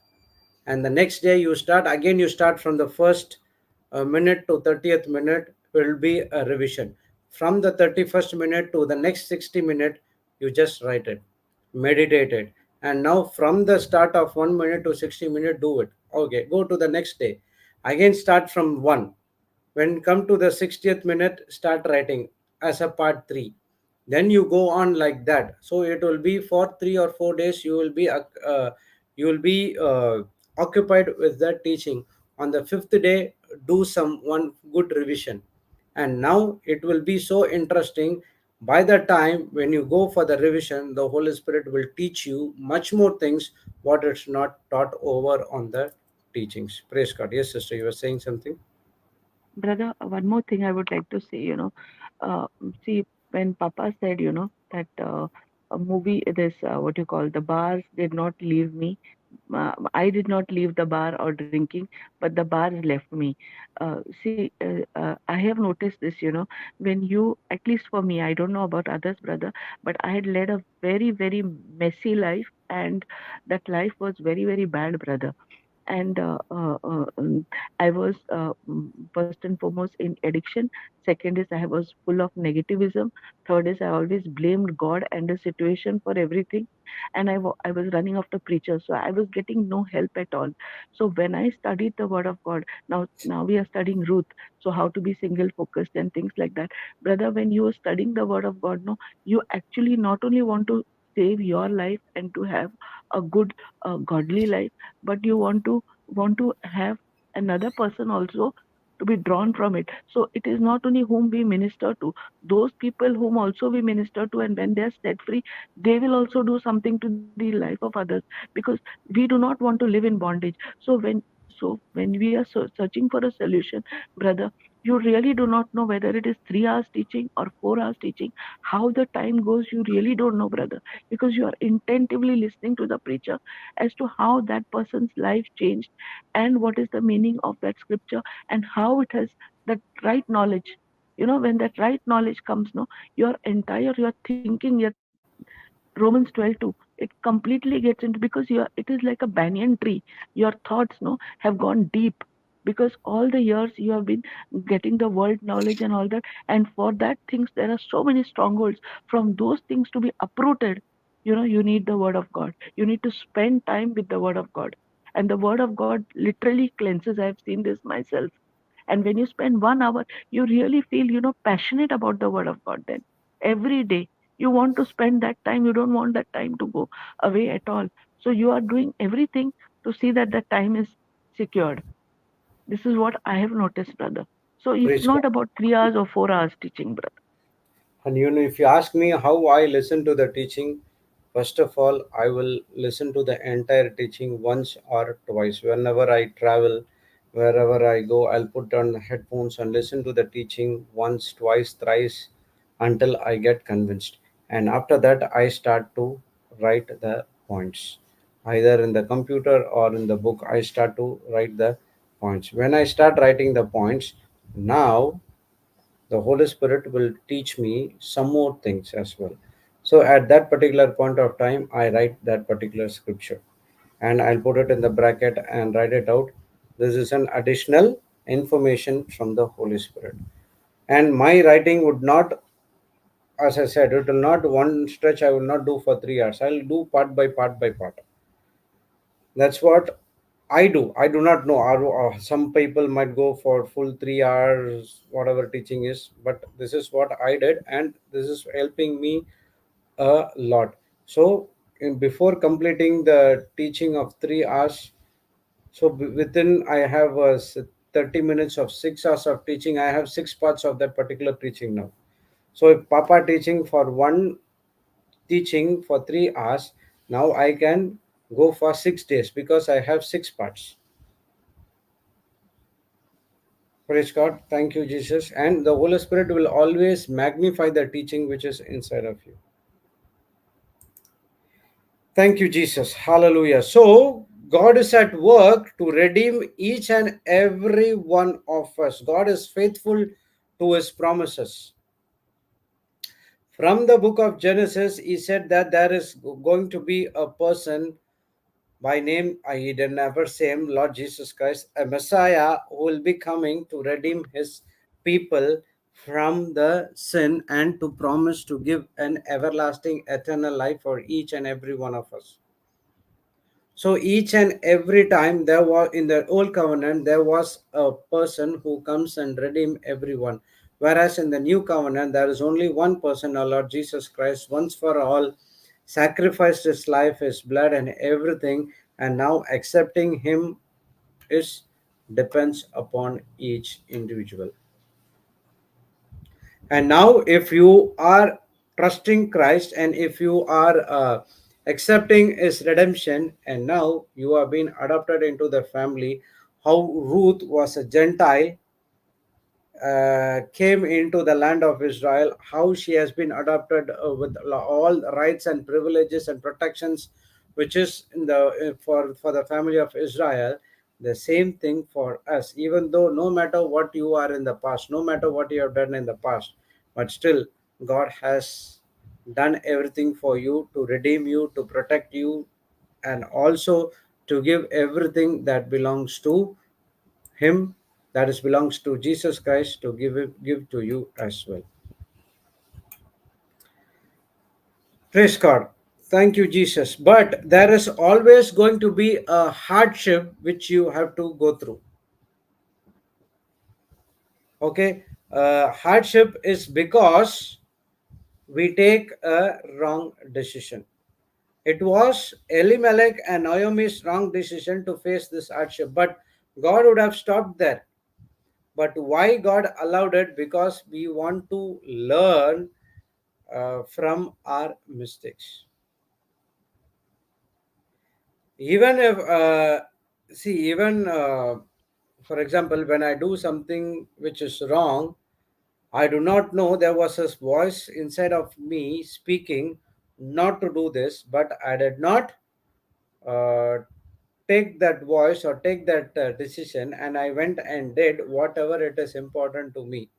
and the next day you start again. You start from the first minute to 30th minute will be a revision. From the 31st minute to the next 60 minute, you just write it, meditate it, and now from the start of 1 minute to 60 minute, do it. Okay, go to the next day, again start from one. When come to the 60th minute, start writing as a part 3. Then you go on like that. So it will be for 3 or 4 days. You will be occupied with that teaching. On the fifth day, do some one good revision, and now it will be so interesting. By the time when you go for the revision, the Holy Spirit will teach you much more things what it's not taught over on the teachings. Praise God. Yes, sister, you were saying something. Brother, one more thing I would like to say, see, when Papa said, that a movie, this, what you call, the bars did not leave me. I did not leave the bar or drinking, but the bars left me. I have noticed this, when you, at least for me, I don't know about others, brother, but I had led a very, very messy life, and that life was very, very bad, brother. And I was first and foremost in addiction. Second is I was full of negativism. Third is I always blamed God and the situation for everything, and I was running after preachers, so I was getting no help at all. So when I studied the Word of God, now we are studying Ruth, so how to be single focused and things like that, brother. When you are studying the Word of God, no, you actually not only want to save your life and to have a good godly life, but you want to have another person also to be drawn from it. So it is not only whom we minister to, those people whom also we minister to, and when they are set free, they will also do something to the life of others, because we do not want to live in bondage. So when we are searching for a solution, brother, you really do not know whether it is 3 hours teaching or 4 hours teaching. How the time goes, you really don't know, brother, because you are intentively listening to the preacher as to how that person's life changed, and what is the meaning of that scripture, and how it has that right knowledge. When that right knowledge comes, no, your thinking, your Romans 12:2, it completely gets into, because it is like a banyan tree. Your thoughts, no, have gone deep, because all the years you have been getting the world knowledge and all that, and for that things there are so many strongholds. From those things to be uprooted, you need the word of God. You need to spend time with the word of God, and the word of God literally cleanses. I have seen this myself. And when you spend 1 hour, you really feel, passionate about the word of God. Then every day you want to spend that time. You don't want that time to go away at all. So you are doing everything to see that the time is secured. This is what I have noticed, brother. So it's Praise God. not about 3 hours or 4 hours teaching, brother. And if you ask me how I listen to the teaching, first of all, I will listen to the entire teaching once or twice. Whenever I travel, wherever I go, I'll put on headphones and listen to the teaching once, twice, thrice until I get convinced. And after that, I start to write the points. Either in the computer or in the book, I start to write the points. When I start writing the points, now the Holy Spirit will teach me some more things as well. So at that particular point of time, I write that particular scripture and I'll put it in the bracket and write it out. This is an additional information from the Holy Spirit. And my writing would not, as I said, it will not one stretch, I will not do for 3 hours. I'll do part by part by part. That's what I do. I do not know. Some people might go for full 3 hours, whatever teaching is, but this is what I did, and this is helping me a lot. So, before completing the teaching of 3 hours, so within I have 30 minutes of 6 hours of teaching, I have six parts of that particular teaching now. So, if Papa teaching for one teaching for 3 hours, now I can go for 6 days because I have six parts. Praise God. Thank you, Jesus. And the Holy Spirit will always magnify the teaching which is inside of you. Thank you, Jesus. Hallelujah. So, God is at work to redeem each and every one of us. God is faithful to his promises. From the book of Genesis, he said that there is going to be a person by name, he did never say him, Lord Jesus Christ, a Messiah who will be coming to redeem his people from the sin and to promise to give an everlasting eternal life for each and every one of us. So each and every time there was in the old covenant, there was a person who comes and redeem everyone. Whereas in the new covenant, there is only one person, our Lord Jesus Christ, once for all, sacrificed his life, his blood, and everything, and now accepting him is depends upon each individual. And now, if you are trusting Christ and if you are accepting his redemption, and now you have been adopted into the family, how Ruth was a Gentile, came into the land of Israel, how she has been adopted with all rights and privileges and protections, which is in the for the family of Israel. The same thing for us. Even though no matter what you are in the past, no matter what you have done in the past, but still God has done everything for you to redeem you, to protect you, and also to give everything that belongs to him, that is belongs to Jesus Christ, to give to you as well. Praise God. Thank you, Jesus. But there is always going to be a hardship which you have to go through. Okay. Hardship is because we take a wrong decision. It was Elimelech and Naomi's wrong decision to face this hardship, but God would have stopped there. But why God allowed it? Because we want to learn from our mistakes. Even if, see, even for example, when I do something which is wrong, I do not know there was a voice inside of me speaking not to do this, but I did not uh, take that voice or take that decision, and I went and did whatever it is important to me.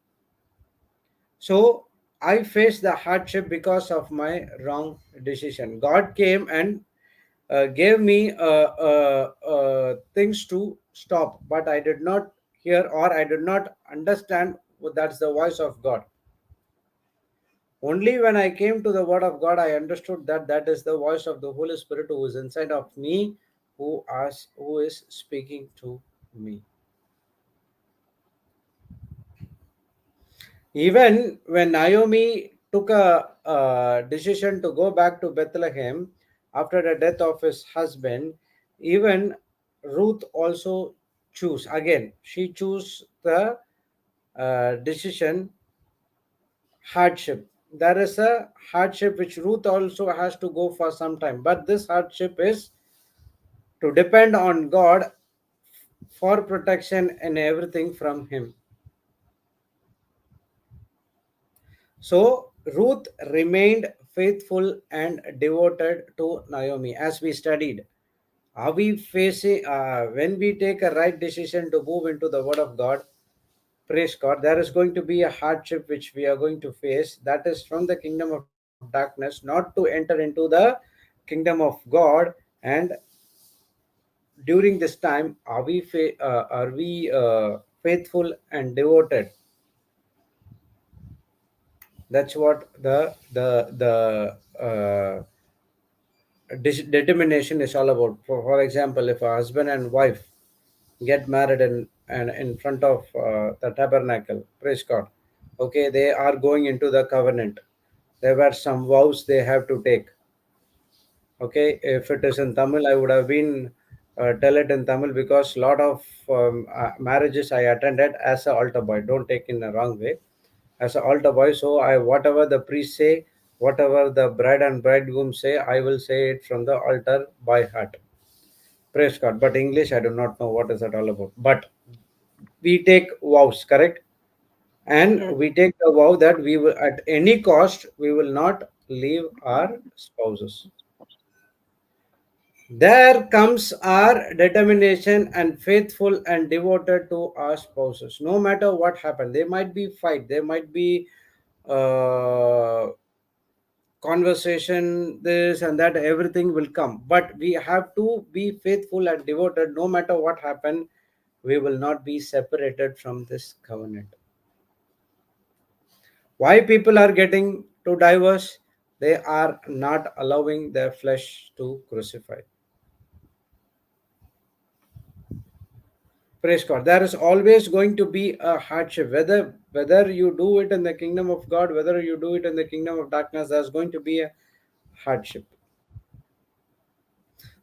So I faced the hardship because of my wrong decision. God came and gave me things to stop, but I did not hear or I did not understand that's the voice of God. Only when I came to the word of God, I understood that that is the voice of the Holy Spirit who is inside of me, who is speaking to me. Even when Naomi took a decision to go back to Bethlehem after the death of his husband, even Ruth also choose again. She chose the decision hardship. There is a hardship which Ruth also has to go for some time, but this hardship is to depend on God for protection and everything from Him. So Ruth remained faithful and devoted to Naomi. As we studied, are we facing when we take a right decision to move into the Word of God? Praise God. There is going to be a hardship which we are going to face. That is from the kingdom of darkness, not to enter into the kingdom of God. And during this time, are we faithful and devoted? That's what the determination is all about. For example, if a husband and wife get married in front of the tabernacle, praise God. Okay, they are going into the covenant. There were some vows they have to take. Okay, if it is in Tamil, I would have been tell it in Tamil because lot of marriages I attended as a altar boy. Don't take in the wrong way. As an altar boy, so I whatever the priest say, whatever the bride and bridegroom say, I will say it from the altar by heart. Praise God. But English, I do not know what is that all about. But we take vows, correct? And Yes. we take the vow that we will, at any cost, we will not leave our spouses. There comes our determination and faithful and devoted to our spouses. No matter what happened, there might be fight, there might be uh, conversation, this and that, everything will come. But we have to be faithful and devoted. No matter what happened, we will not be separated from this covenant. Why people are getting to divorce? They are not allowing their flesh to crucify. Praise God. There is always going to be a hardship. Whether you do it in the kingdom of God, whether you do it in the kingdom of darkness, there's going to be a hardship.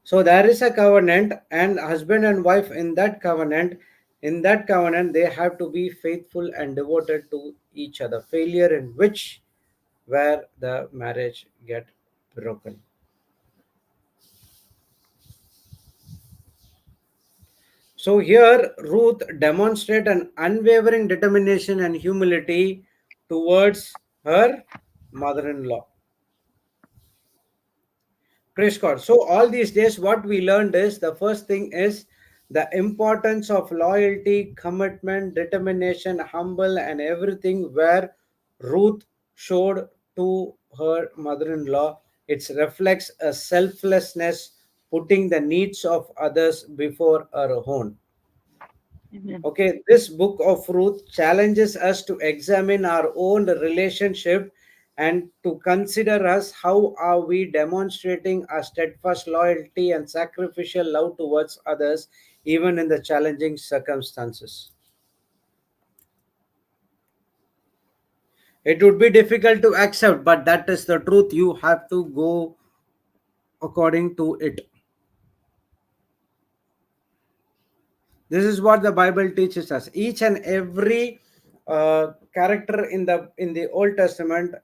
So there is a covenant, and husband and wife in that covenant, they have to be faithful and devoted to each other. Failure in which where the marriage get broken. So here Ruth demonstrate an unwavering determination and humility towards her mother-in-law. Praise God. So all these days, what we learned is the first thing is the importance of loyalty, commitment, determination, humble, and everything where Ruth showed to her mother-in-law. It reflects a selflessness, putting the needs of others before her own. Amen. Okay, this book of Ruth challenges us to examine our own relationship and to consider us how are we demonstrating our steadfast loyalty and sacrificial love towards others even in the challenging circumstances. It would be difficult to accept, but that is the truth. You have to go according to it. This is what the Bible teaches us. Each and every character in the Old Testament,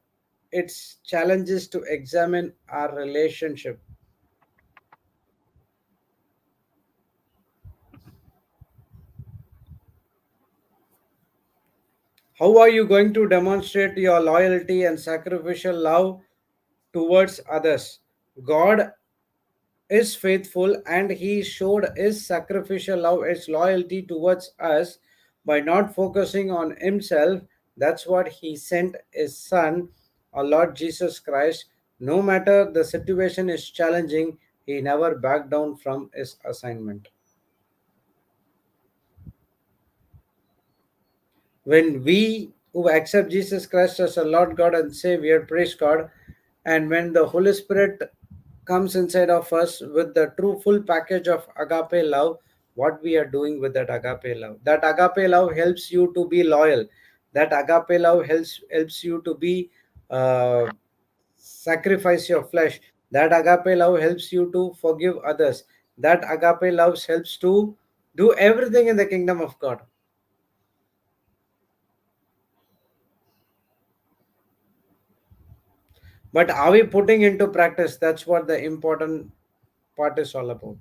its challenges to examine our relationship. How are you going to demonstrate your loyalty and sacrificial love towards others? God is faithful, and he showed his sacrificial love, his loyalty towards us by not focusing on himself. That's what he sent his son, our Lord Jesus Christ. No matter the situation is challenging, he never backed down from his assignment. When we who accept Jesus Christ as a Lord God and Savior, praise God, and when the Holy Spirit comes inside of us with the true full package of agape love, what we are doing with that agape love. That agape love helps you to be loyal. That agape love helps you to be sacrifice your flesh. That agape love helps you to forgive others. That agape love helps to do everything in the kingdom of God. But are we putting into practice? That's what the important part is all about.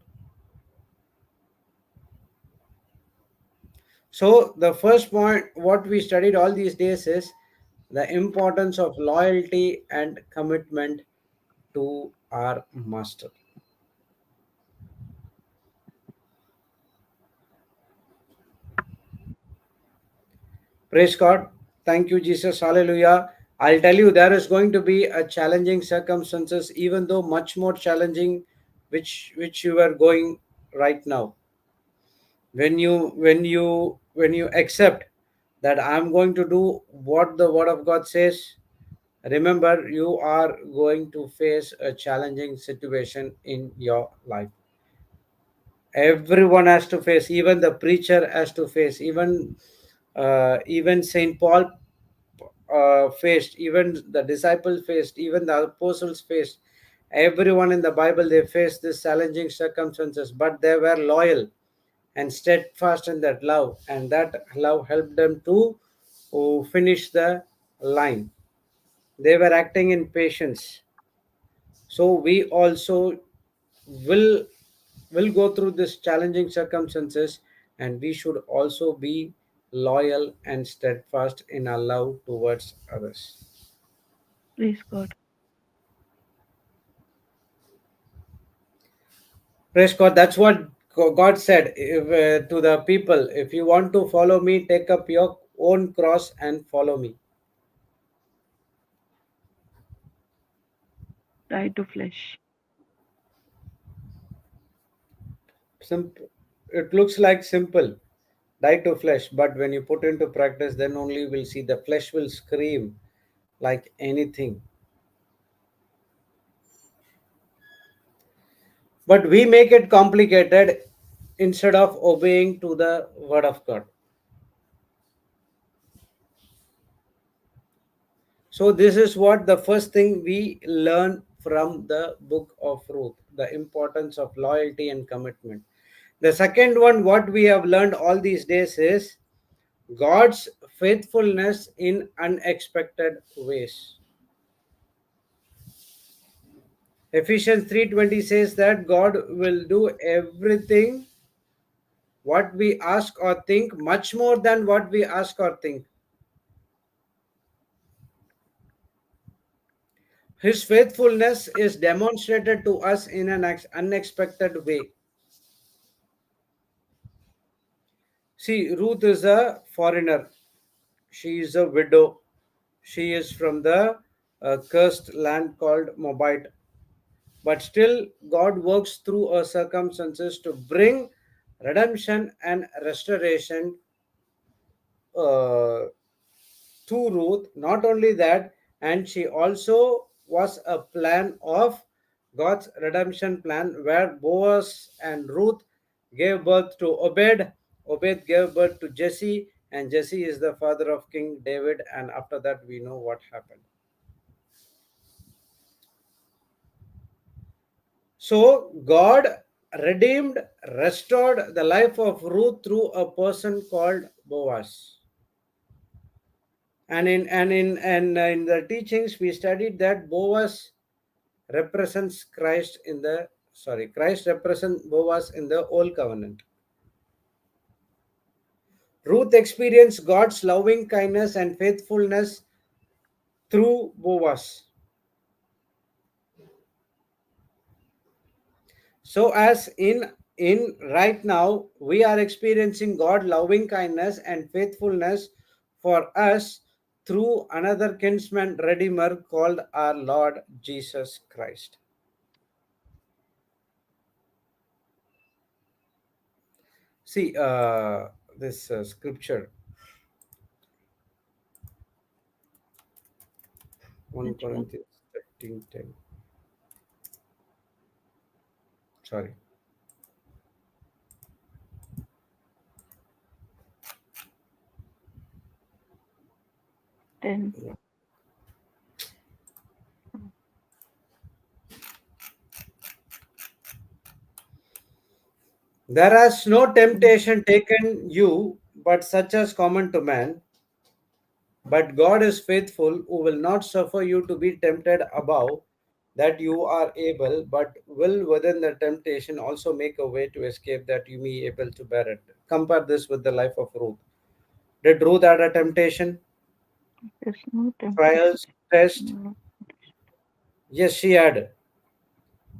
So the first point what we studied all these days is the importance of loyalty and commitment to our master. Praise God. Thank you, Jesus. Hallelujah. I'll tell you there is going to be a challenging circumstances, even though much more challenging which you are going right now. When you accept that I'm going to do what the word of God says, remember you are going to face a challenging situation in your life. Everyone has to face, even the preacher has to face, even Saint Paul faced, even the disciples faced, even the apostles faced. Everyone in the Bible, they faced these challenging circumstances, but they were loyal and steadfast in that love, and that love helped them to finish the line. They were acting in patience. So we also will will go through this challenging circumstances, and we should also be loyal, and steadfast in our love towards others. Praise God. Praise God. That's what God said to the people. If you want to follow me, take up your own cross and follow me. Die to flesh. Simple. It looks like simple. Die to flesh, but when you put into practice, then only we'll see the flesh will scream like anything. But we make it complicated instead of obeying to the word of God. So this is what the first thing we learn from the book of Ruth, the importance of loyalty and commitment. The second one, what we have learned all these days is God's faithfulness in unexpected ways. Ephesians 3:20 says that God will do everything what we ask or think, much more than what we ask or think. His faithfulness is demonstrated to us in an unexpected way. See, Ruth is a foreigner. She is a widow. She is from the cursed land called Moabite. But still, God works through her circumstances to bring redemption and restoration uh, to Ruth. Not only that, and she also was a plan of God's redemption plan where Boaz and Ruth gave birth to Obed. Obed gave birth to Jesse, and Jesse is the father of King David. And after that, we know what happened. So, God redeemed, restored the life of Ruth through a person called Boaz. And in the teachings we studied that Boaz represents Christ represents Boaz in the old covenant. Ruth experienced God's loving kindness and faithfulness through Boaz. So as in right now we are experiencing God loving kindness and faithfulness for us through another kinsman redeemer called our Lord Jesus Christ. See, this scripture, 1 Which one? Corinthians 13:10. Sorry. 10. Yeah. There has no temptation taken you, but such as common to man. But God is faithful, who will not suffer you to be tempted above that you are able, but will within the temptation also make a way to escape that you may be able to bear it. Compare this with the life of Ruth. Did Ruth had a temptation, There's no temptation. trials, test? No. Yes, she had.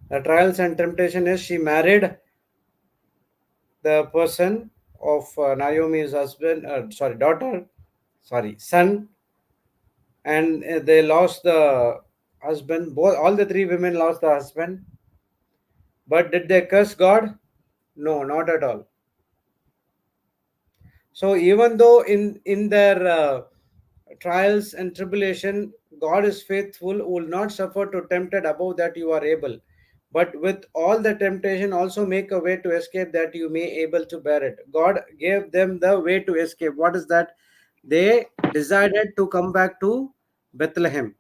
The trials and temptation is she married the person of Naomi's husband, daughter, son, and they lost the husband. Both, all the three women lost the husband. But did they curse God? No, not at all. So even though in their trials and tribulation, God is faithful, who will not suffer to tempted above that you are able. But with all the temptation, also make a way to escape that you may able to bear it. God gave them the way to escape. What is that? They decided to come back to Bethlehem.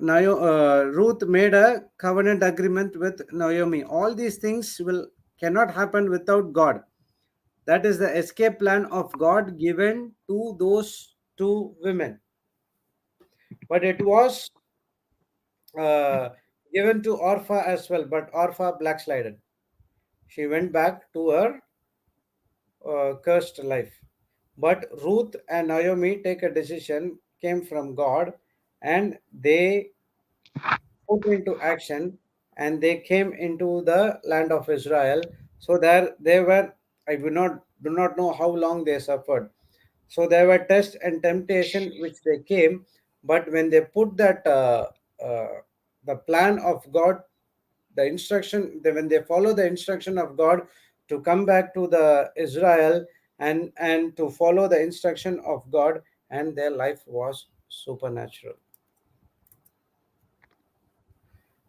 Now, Ruth made a covenant agreement with Naomi. All these things will cannot happen without God. That is the escape plan of God given to those two women. But it was uh, given to Orpha as well. But Orpha backslided. She went back to her cursed life. But Ruth and Naomi take a decision, came from God, and they put into action, and they came into the land of Israel. So there they were, I do not know how long they suffered. So there were tests and temptation which they came, but when they put that the plan of God, the instruction, when they follow the instruction of God to come back to the Israel, and to follow the instruction of God, and their life was supernatural.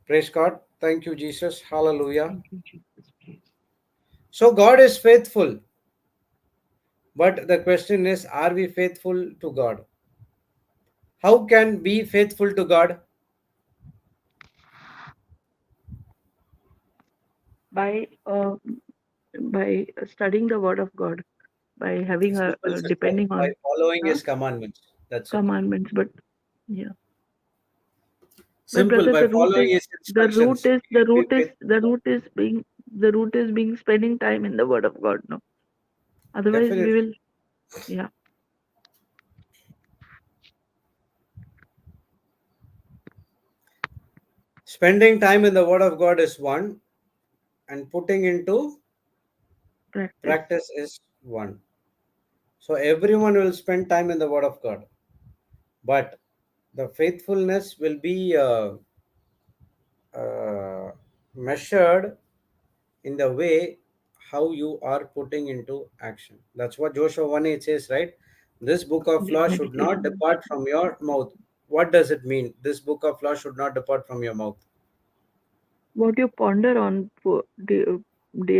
Praise God. Thank you, Jesus. Hallelujah. Thank you, Jesus. Praise. So God is faithful, but the question is, are we faithful to God? How can be faithful to God? By studying the Word of God, by having a Simple, simple. depending By on following uh, His commandments. That's it. commandments. But yeah, but Simple. brother, By following His the root instructions, is we the will root be is faithful. the root is being the root is being spending time in the Word of God. No, otherwise we Definitely. will. Yeah, Spending time in the Word of God is one, and putting into practice. practice is one. So everyone will spend time in the Word of God, but the faithfulness will be measured in the way how you are putting into action. That's what Joshua 1:8 says, right? This book of Yeah, law should not meditation. depart from your mouth. What does it mean? This book of law should not depart from your mouth. What you ponder on for day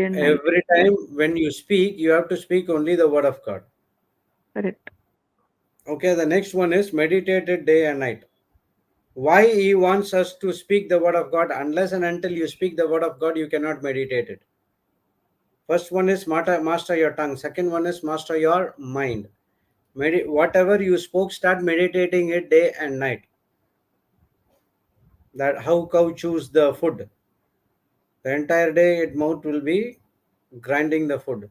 and night. Every Yeah, time when you speak, you have to speak only the word of God. correct. Okay, the next one is meditated day and night. Why he wants us to speak the word of God? Unless and until you speak the word of God, you cannot meditate it. First one is master your tongue. Second one is master your mind. Whatever you spoke, start meditating it day and night. That how cow chews the food. The entire day its mouth will be grinding the food.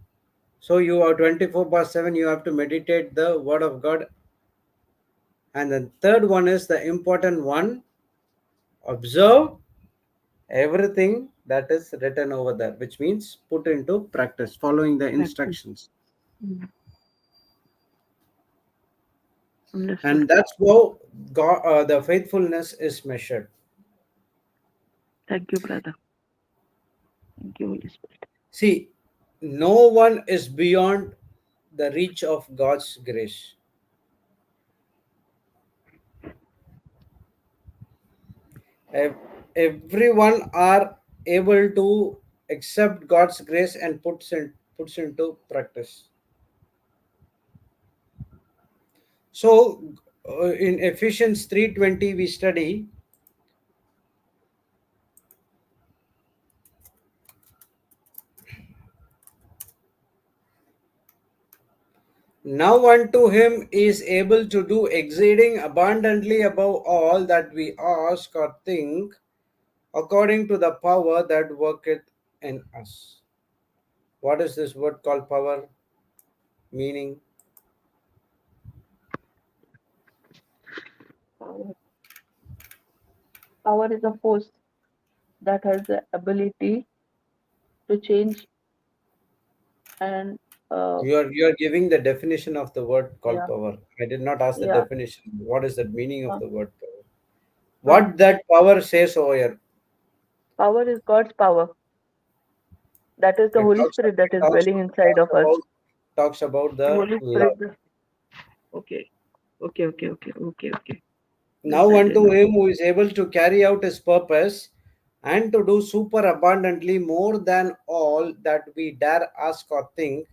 So you are 24/7, you have to meditate the word of God. And the third one is the important one, observe everything that is written over there, which means put into practice, following the Practice. instructions. Mm, understood. And that's how God, the faithfulness is measured. Thank you, brother. Thank you, Holy Spirit. See, no one is beyond the reach of God's grace. Ev- Everyone are able to accept God's grace and puts into practice. So, in Ephesians 3:20 we study, now unto him is able to do exceeding abundantly above all that we ask or think, according to the power that worketh in us. What is this word called power? Meaning, Power. Power is a force that has the ability to change and you are giving the definition of the word called yeah, power. I did not ask the yeah. definition. What is the meaning of Uh, the word power? uh, What that power says over here? Power is God's power. That is the It Holy talks, Spirit that it is talks, dwelling inside of us. talks about the Holy love. Spirit. Okay. Okay. Okay. Okay. Okay. Okay. This Now I did unto not. him who is able to carry out his purpose and to do super abundantly more than all that we dare ask or think,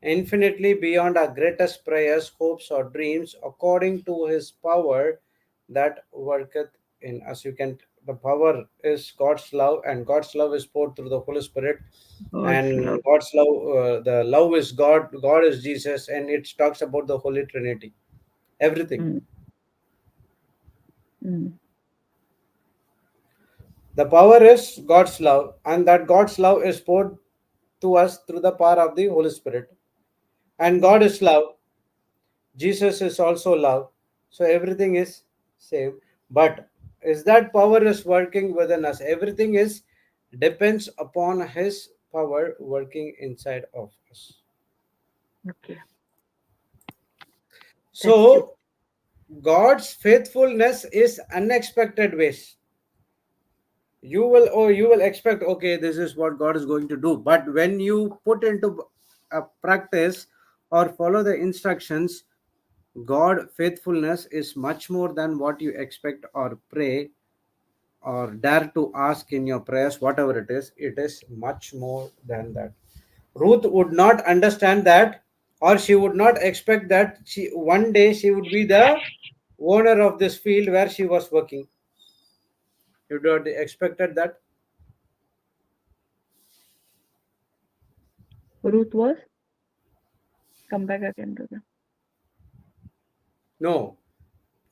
infinitely beyond our greatest prayers, hopes, or dreams, according to his power that worketh in us. You can, the power is God's love, and God's love is poured through the Holy Spirit. God's And love. God's love, the love is God, God is Jesus, and it talks about the Holy Trinity. Everything. Mm, mm, The power is God's love, and that God's love is poured to us through the power of the Holy Spirit. and God is love. Jesus is also love. So everything is same. But is that power is working within us? Everything is depends upon His power working inside of us. Okay. Thank you. So God's faithfulness is unexpected ways. You will expect, okay, this is what God is going to do. But when you put into a practice or follow the instructions, God faithfulness is much more than what you expect or pray or dare to ask in your prayers, whatever it is much more than that. Ruth would not understand that, or she would not expect that she one day she would be the owner of this field where she was working. You would have expected that? Ruth was? Come back again, brother. No.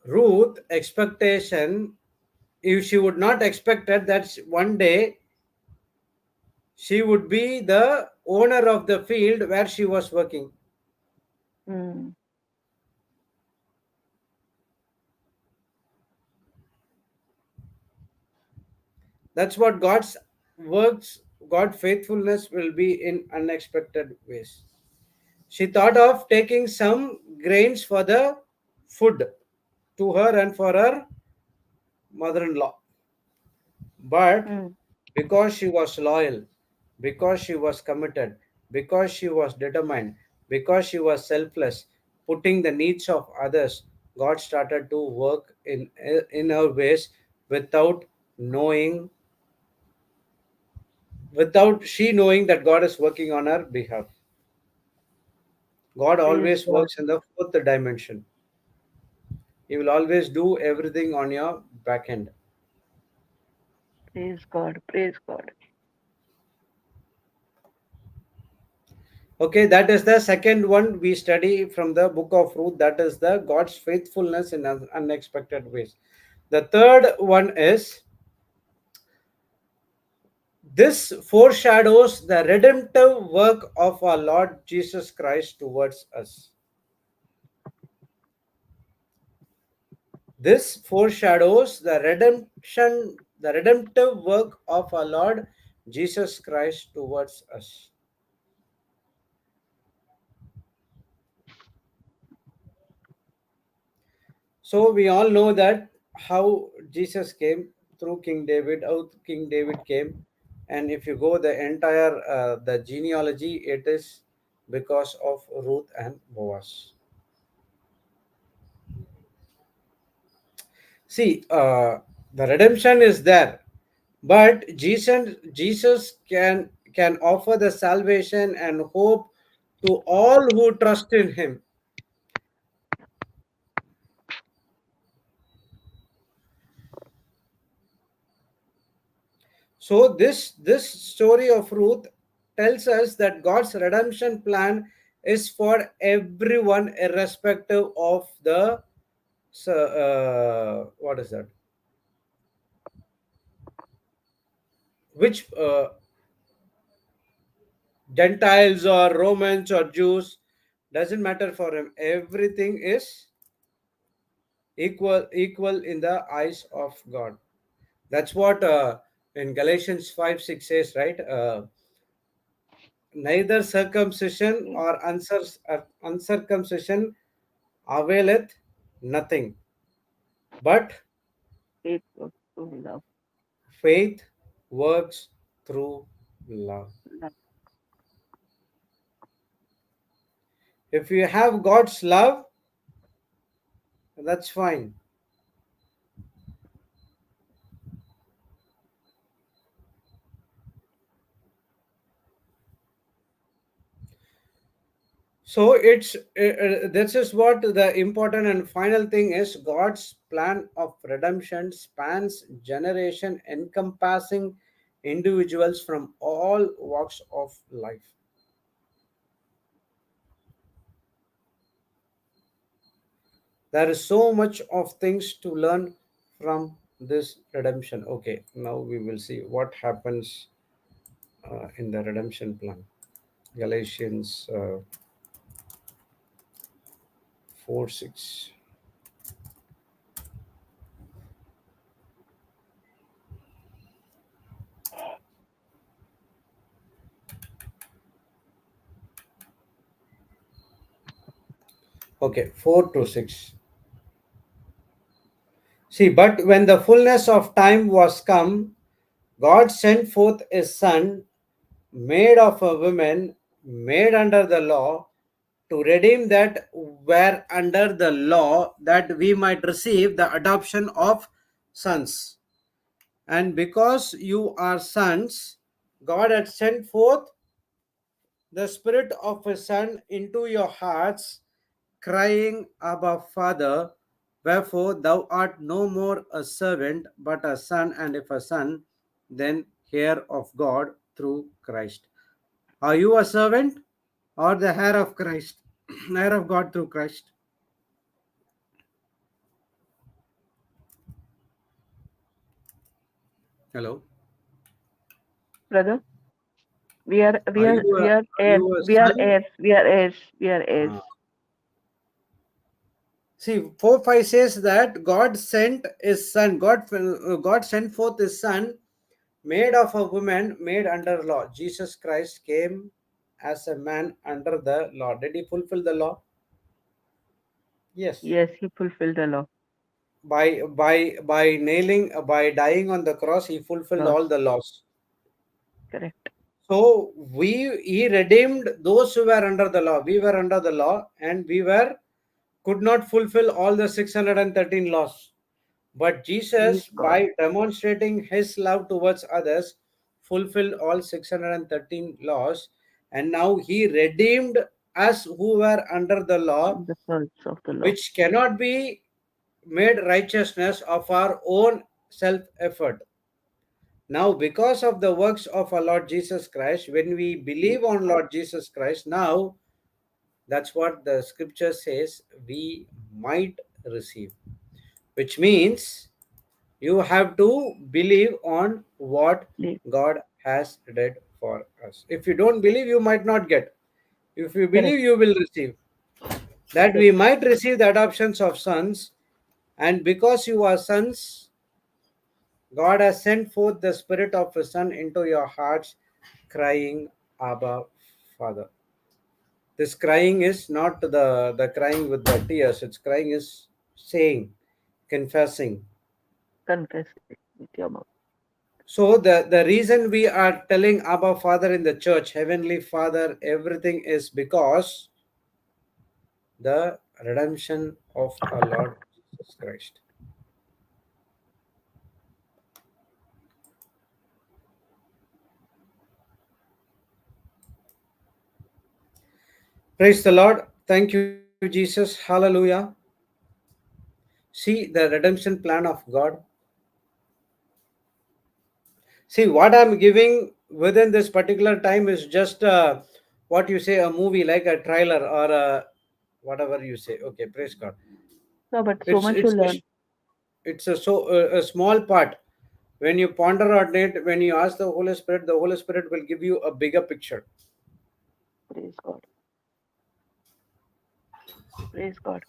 Ruth expectation, if she would not expected that one day she would be the owner of the field where she was working. Mm. That's what God's works, God faithfulness will be in unexpected ways. She thought of taking some grains for the food to her and for her mother-in-law. But Mm. because she was loyal, because she was committed, because she was determined, because she was selfless, putting the needs of others, God started to work in her ways without knowing, without she knowing that God is working on her behalf. God Praise always God. works in the fourth dimension. He will always do everything on your back end. Praise God. Praise God. Okay, that is the second one we study from the book of Ruth. That is the God's faithfulness in unexpected ways. The third one is this foreshadows the redemptive work of our Lord Jesus Christ towards us. This foreshadows the redemptive work of our Lord Jesus Christ towards us. So we all know that how Jesus came through King David, how King David came, and if you go the entire the genealogy, it is because of Ruth and Boaz. See, the redemption is there, but Jesus can offer the salvation and hope to all who trust in Him. So this story of Ruth tells us that God's redemption plan is for everyone, irrespective of the what is that? Which Gentiles or Romans or Jews, doesn't matter for him. Everything is equal in the eyes of God. That's what in Galatians 5:6 says, right? Neither circumcision Yes. or uncircumcision availeth nothing, but Faith works through love. faith works through love. Love. If you have God's love, that's fine. So this is what the important and final thing is. God's plan of redemption spans generation, encompassing individuals from all walks of life. There is so much of things to learn from this redemption. Okay, now we will see what happens in the redemption plan. Galatians 4 6. Okay, 4 to 6. See, but when the fullness of time was come, God sent forth his Son, made of a woman, made under the law, to redeem that were under the law, that we might receive the adoption of sons. And because you are sons, God had sent forth the Spirit of His Son into your hearts, crying, Abba, Father. Wherefore thou art no more a servant, but a son, and if a son, then heir of God through Christ. Are you a servant or the heir of Christ? Heir of God through Christ. Hello. Brother, we are we Are are you a we are are heirs. you a We are son? heirs. We are heirs. We are heirs. Ah. See, 4 5 says that God sent his son. God sent forth his son, made of a woman, made under law. Jesus Christ came as a man under the law. Did he fulfill the law? Yes. Yes, he fulfilled the law. By nailing, by dying on the cross, he fulfilled Cross. all the laws. Correct. So he redeemed those who were under the law. We were under the law, and we were could not fulfill all the 613 laws. But Praise Jesus, God. by demonstrating his love towards others, fulfilled all 613 laws, and now he redeemed us who were under the law, From the curse of the law. which cannot be made righteousness of our own self effort. Now, because of the works of our Lord Jesus Christ, when we Praise believe on God. Lord Jesus Christ, now that's what the scripture says we might receive, which means you have to believe on what Praise- God has did for us. If you don't believe, you might not get. If you believe, Correct. you will receive. That we Correct. might receive the adoptions of sons, and because you are sons, God has sent forth the Spirit of His Son into your hearts, crying, Abba, Father. This crying is not the crying with the tears, it's crying is saying, confessing. Confess it with your mouth. So the reason we are telling Abba Father in the church, Heavenly Father, everything is because the redemption of our Lord Jesus Christ. Praise the Lord. Thank you, Jesus. Hallelujah. See the redemption plan of God. See, what I'm giving within this particular time is just what you say, a movie like a trailer or whatever you say. Okay, praise God. No, but so It's much you it's learn. it's a small part. When you ponder on it, when you ask the Holy Spirit will give you a bigger picture. Praise God. Praise God.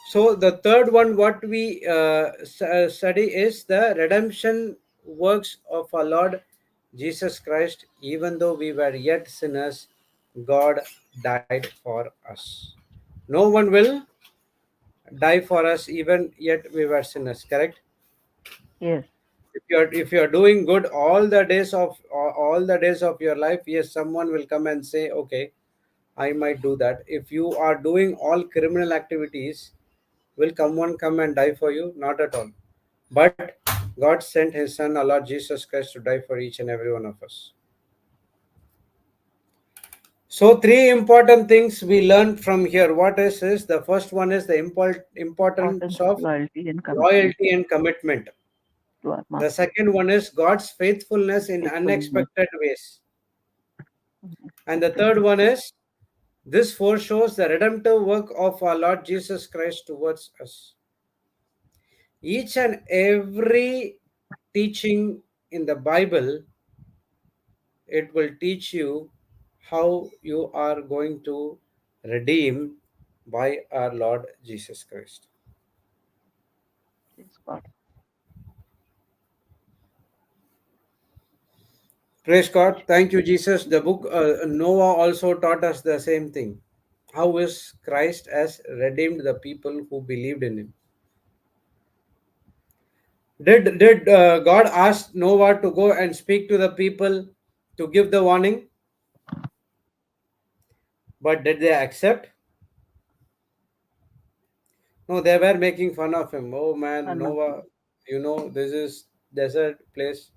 So the third one, what we study is the redemption works of our Lord Jesus Christ. Even though we were yet sinners, God died for us. No one will die for us, even yet we were sinners. Correct? Yes. If you're doing good all the days of your life, yes, someone will come and say, okay, I might do that. If you are doing all criminal activities, will someone come and die for you? Not at all. But God sent His Son, our Lord Jesus Christ, to die for each and every one of us. So, three important things we learned from here. What is the first one is the importance Importance of of loyalty and commitment loyalty and commitment. to our The master. second one is God's faithfulness in Faithfulness. unexpected ways. And the Unexpected third way. one is this foreshows the redemptive work of our Lord Jesus Christ towards us. Each and every teaching in the Bible, it will teach you how you are going to redeemed by our Lord Jesus Christ. Praise God. Praise God. Thank you, Jesus. The book Noah also taught us the same thing. How is Christ has redeemed the people who believed in him? Did God ask Noah to go and speak to the people to give the warning? But did they accept? No, they were making fun of him. Oh man, Enough. Noah, this is desert place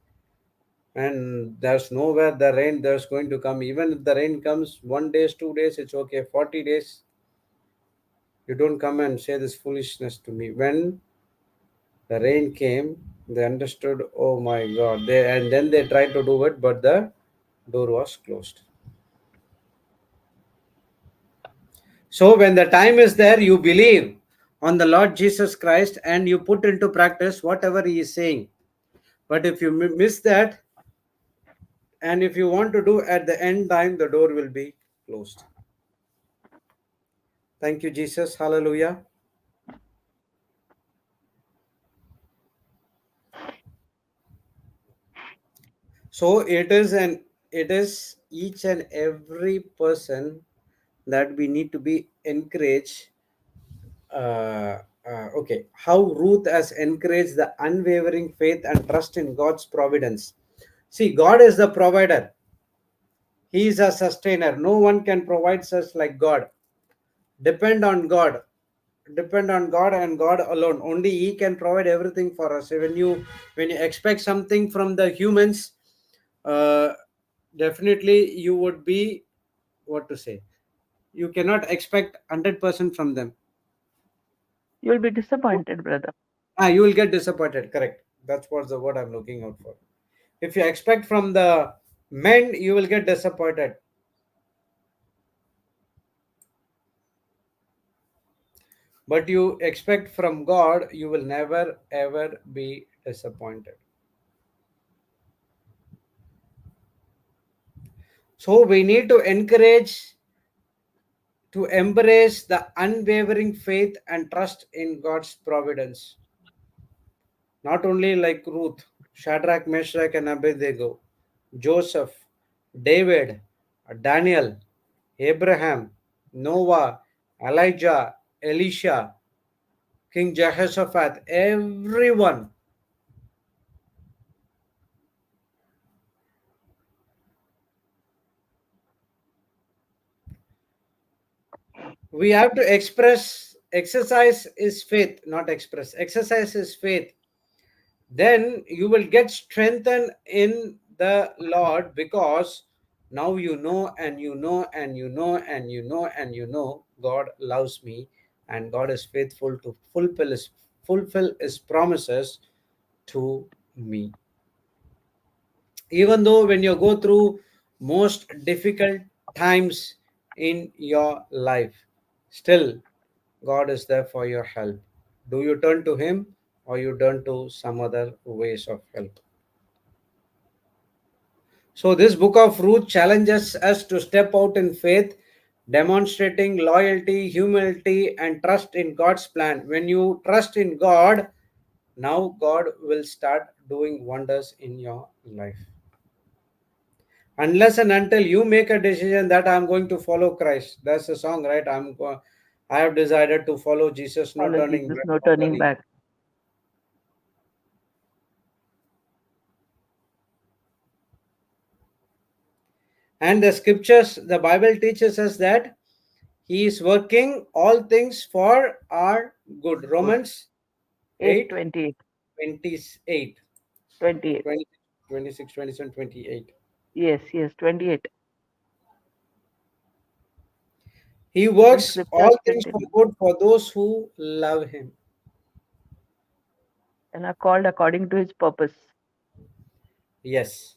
and there's nowhere the rain there's going to come. Even if the rain comes 1 day, 2 days, it's okay. 40 days, you don't come and say this foolishness to me. When the rain came, they understood, oh my God. And then they tried to do it, but the door was closed. So when the time is there, you believe on the Lord Jesus Christ and you put into practice whatever he is saying. But if you miss that, and if you want to do at the end time, the door will be closed. Thank you, Jesus. Hallelujah. So it is each and every person that we need to be encouraged. Okay, how Ruth has encouraged the unwavering faith and trust in God's providence. See, God is the provider. He is a sustainer. No one can provide such like God. Depend on God. Depend on God and God alone. Only He can provide everything for us. When you expect something from the humans, uh, definitely you would be, what to say. You cannot expect 100% from them. You will be disappointed, brother. You will get disappointed. Correct. That's what's the word I'm looking out for. If you expect from the men, you will get disappointed. But you expect from God, you will never ever be disappointed. So we need to encourage to embrace the unwavering faith and trust in God's providence. Not only like Ruth, Shadrach, Meshach, and Abednego, Joseph, David, Daniel, Abraham, Noah, Elijah, Elisha, King Jehoshaphat, everyone. We have to exercise is faith, not express. Exercise is faith. Then you will get strengthened in the Lord because now you know and you know and you know and you know and you know God loves me and God is faithful to fulfill his promises to me. Even though when you go through most difficult times in your life, still God is there for your help. Do you turn to Him or you turn to some other ways of help? So, this book of Ruth challenges us to step out in faith, demonstrating loyalty, humility, and trust in God's plan. When you trust in God, now God will start doing wonders in your life. Unless and until you make a decision that I'm going to follow Christ, that's the song, right? I have decided to follow Jesus, no Follow turning Jesus, back, no no turning turning. back. And the scriptures, the Bible teaches us that He is working all things for our good. Good. Romans 8, 8:28. 28, 28. 20, 26, 27, 28. Yes, yes, 28. He Different works scriptures all things for printed good for those who love Him. and are called according to his purpose. Yes.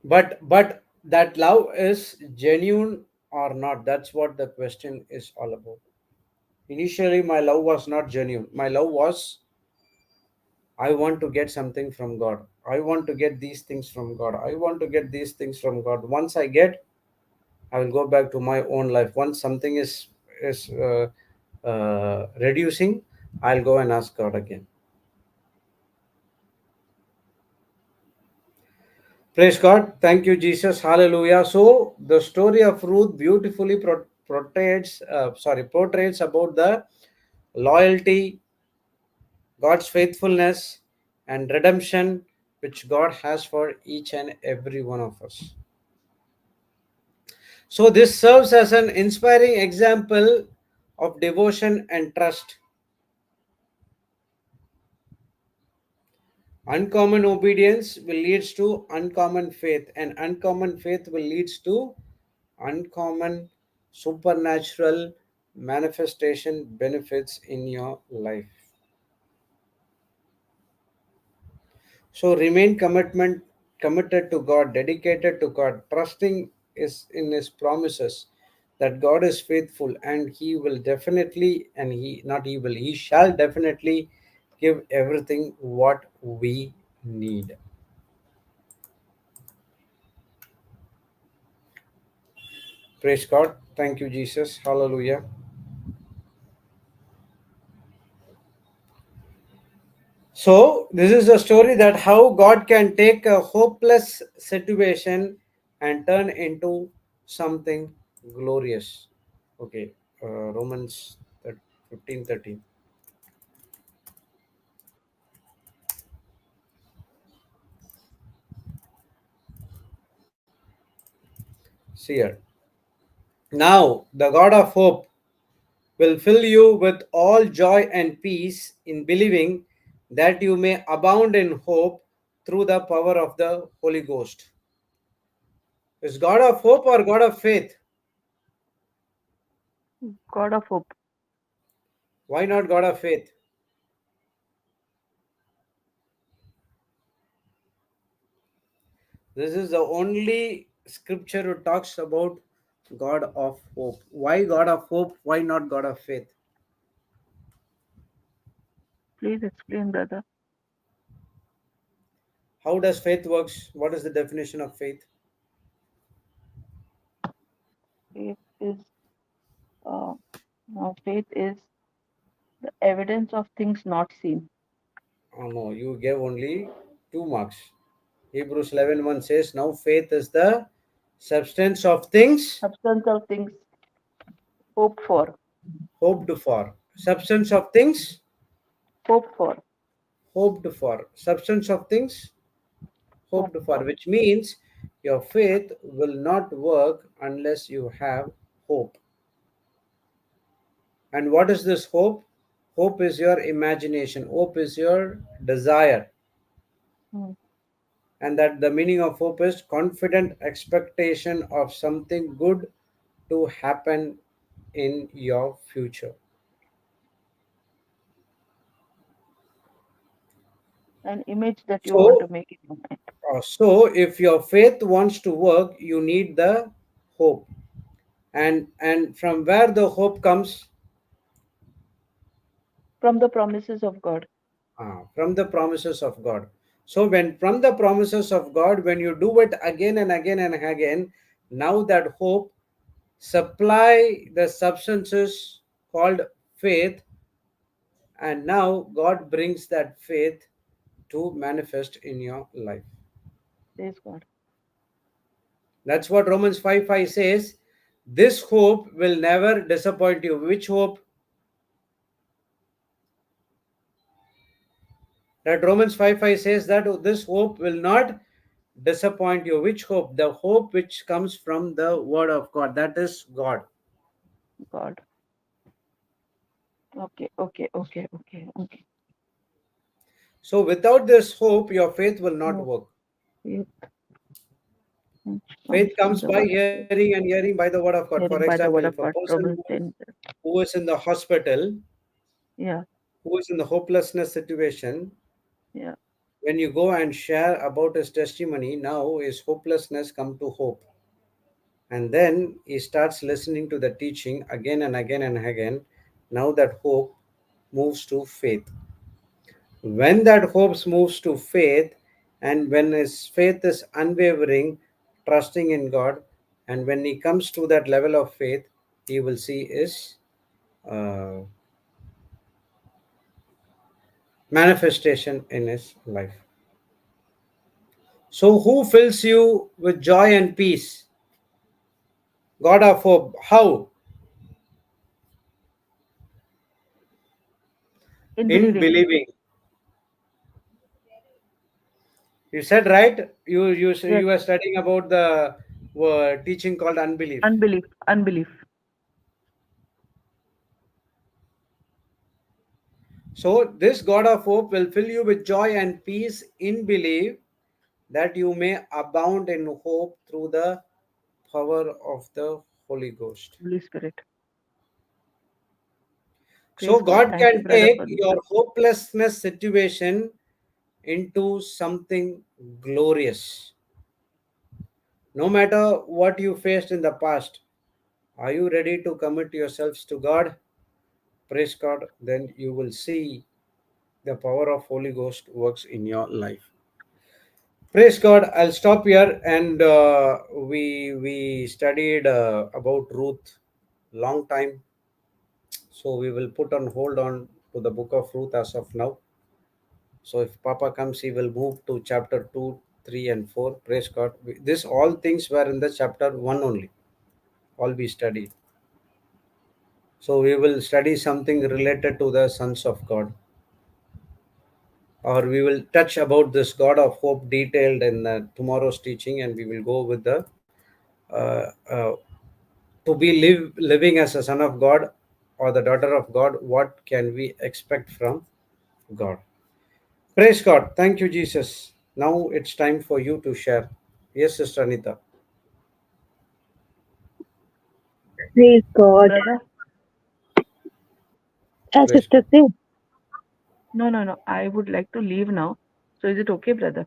But that love is genuine or not? That's what the question is all about. Initially, my love was not genuine. My love was, I want to get something from God. I want to get these things from God. I want to get these things from God. Once I get, I will go back to my own life. Once something is reducing, I'll go and ask God again. Praise God. Thank you, Jesus. Hallelujah. So the story of Ruth beautifully portrays about the loyalty, God's faithfulness, and redemption which God has for each and every one of us. So this serves as an inspiring example of devotion and trust. Uncommon obedience will leads to uncommon faith, and uncommon faith will leads to uncommon supernatural manifestation benefits in your life. So remain committed to God, dedicated to God, trusting is in His promises that God is faithful and He will definitely, and He not He will, He shall definitely give everything what we need. Praise God. Thank you, Jesus. Hallelujah. So, this is a story that how God can take a hopeless situation and turn into something glorious. Okay, Romans 15:13. See here. Now, the God of hope will fill you with all joy and peace in believing that you may abound in hope through the power of the Holy Ghost. Is God of hope or God of faith? God of hope. Why not God of faith? This is the only scripture who talks about God of hope. Why God of hope? Why not God of faith? Please explain, brother. How does faith works? What is the definition of faith? Faith is uh, faith is the evidence of things not seen. Oh no, you gave only 2 marks. Hebrews 11:1 says, now faith is the substance of things Substance of things hoped for. hoped for. Substance of things Hoped for. hoped for. Substance of things hoped Hoped for, for. which means your faith will not work unless you have hope. And what is this hope? Hope is your imagination, hope is your desire. Hmm. And that the meaning of hope is confident expectation of something good to happen in your future. An image that you want to So, make in your mind. so if your faith wants to work, you need the hope. And from where the hope comes? From the promises of God. From the promises of God. So when from the promises of God, when you do it again and again and again, now that hope supply the substances called faith, and now God brings that faith to manifest in your life. Praise God. That's what Romans 5:5 says. This hope will never disappoint you. Which hope? That Romans 5:5 says that this hope will not disappoint you. Which hope? The hope which comes from the word of God. That is God. God. Okay, okay, okay, okay, okay. So without this hope, your faith will not No, work. faith which comes Faith from comes the by word of God. hearing and hearing by the word of God. For Hearing by the example, word if of a God. person Romans 10. who is in the hospital, Yeah, who is in the hopelessness situation, yeah. when you go and share about his testimony, now his hopelessness come to hope. And then he starts listening to the teaching again and again and again. Now that hope moves to faith. When that hope moves to faith, and when his faith is unwavering, trusting in God, And when he comes to that level of faith, he will see his uh, manifestation in his life. So, who fills you with joy and peace? God of hope. How? In In believing. believing. You said right. Yes. You were studying about the teaching called unbelief. Unbelief. Unbelief. So this God of hope will fill you with joy and peace in belief, that you may abound in hope through the power of the Holy Ghost. Holy Spirit. So Praise God. God Thank you, can brother, take for this. your hopelessness situation into something glorious. No matter what you faced in the past, are you ready to commit yourselves to God? Praise God. Then you will see the power of Holy Ghost works in your life. Praise God. I'll stop here. And we studied about Ruth long time. So we will put on hold on to the book of Ruth as of now. So if Papa comes, he will move to chapter 2, 3, and 4. Praise God. This all things were in the chapter 1 only. All we studied. So we will study something related to the sons of God, or we will touch about this God of hope detailed in tomorrow's teaching, and we will go with the uh, uh, to be living as a son of God or the daughter of God. What can we expect from God? Praise God. Thank you, Jesus. Now it's time for you to share. Yes, Sister Anita. Praise God. Brother? As Praise Sister God. said, No, no, no. I would like to leave now. So is it okay, brother?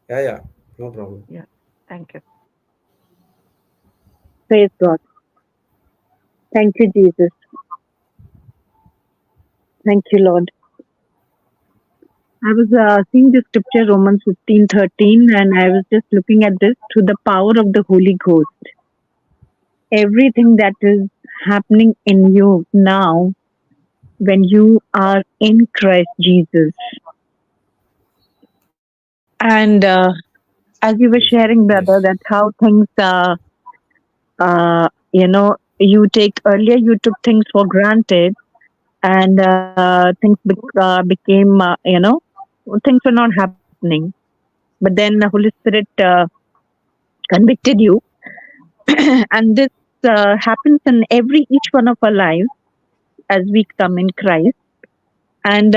Yeah, yeah, no problem. Yeah. Thank you. praise God. Thank you, Jesus. Thank you, Lord. I was seeing this scripture, Romans 15:13, and I was just looking at this through the power of the Holy Ghost. Everything that is happening in you now when you are in Christ Jesus. And as you were Praise God. sharing, brother, Yes. that how things, you take earlier, you took things for granted, and things became, things were not happening. But then the Holy Spirit convicted you, and this happens in every each one of our lives as we come in Christ. And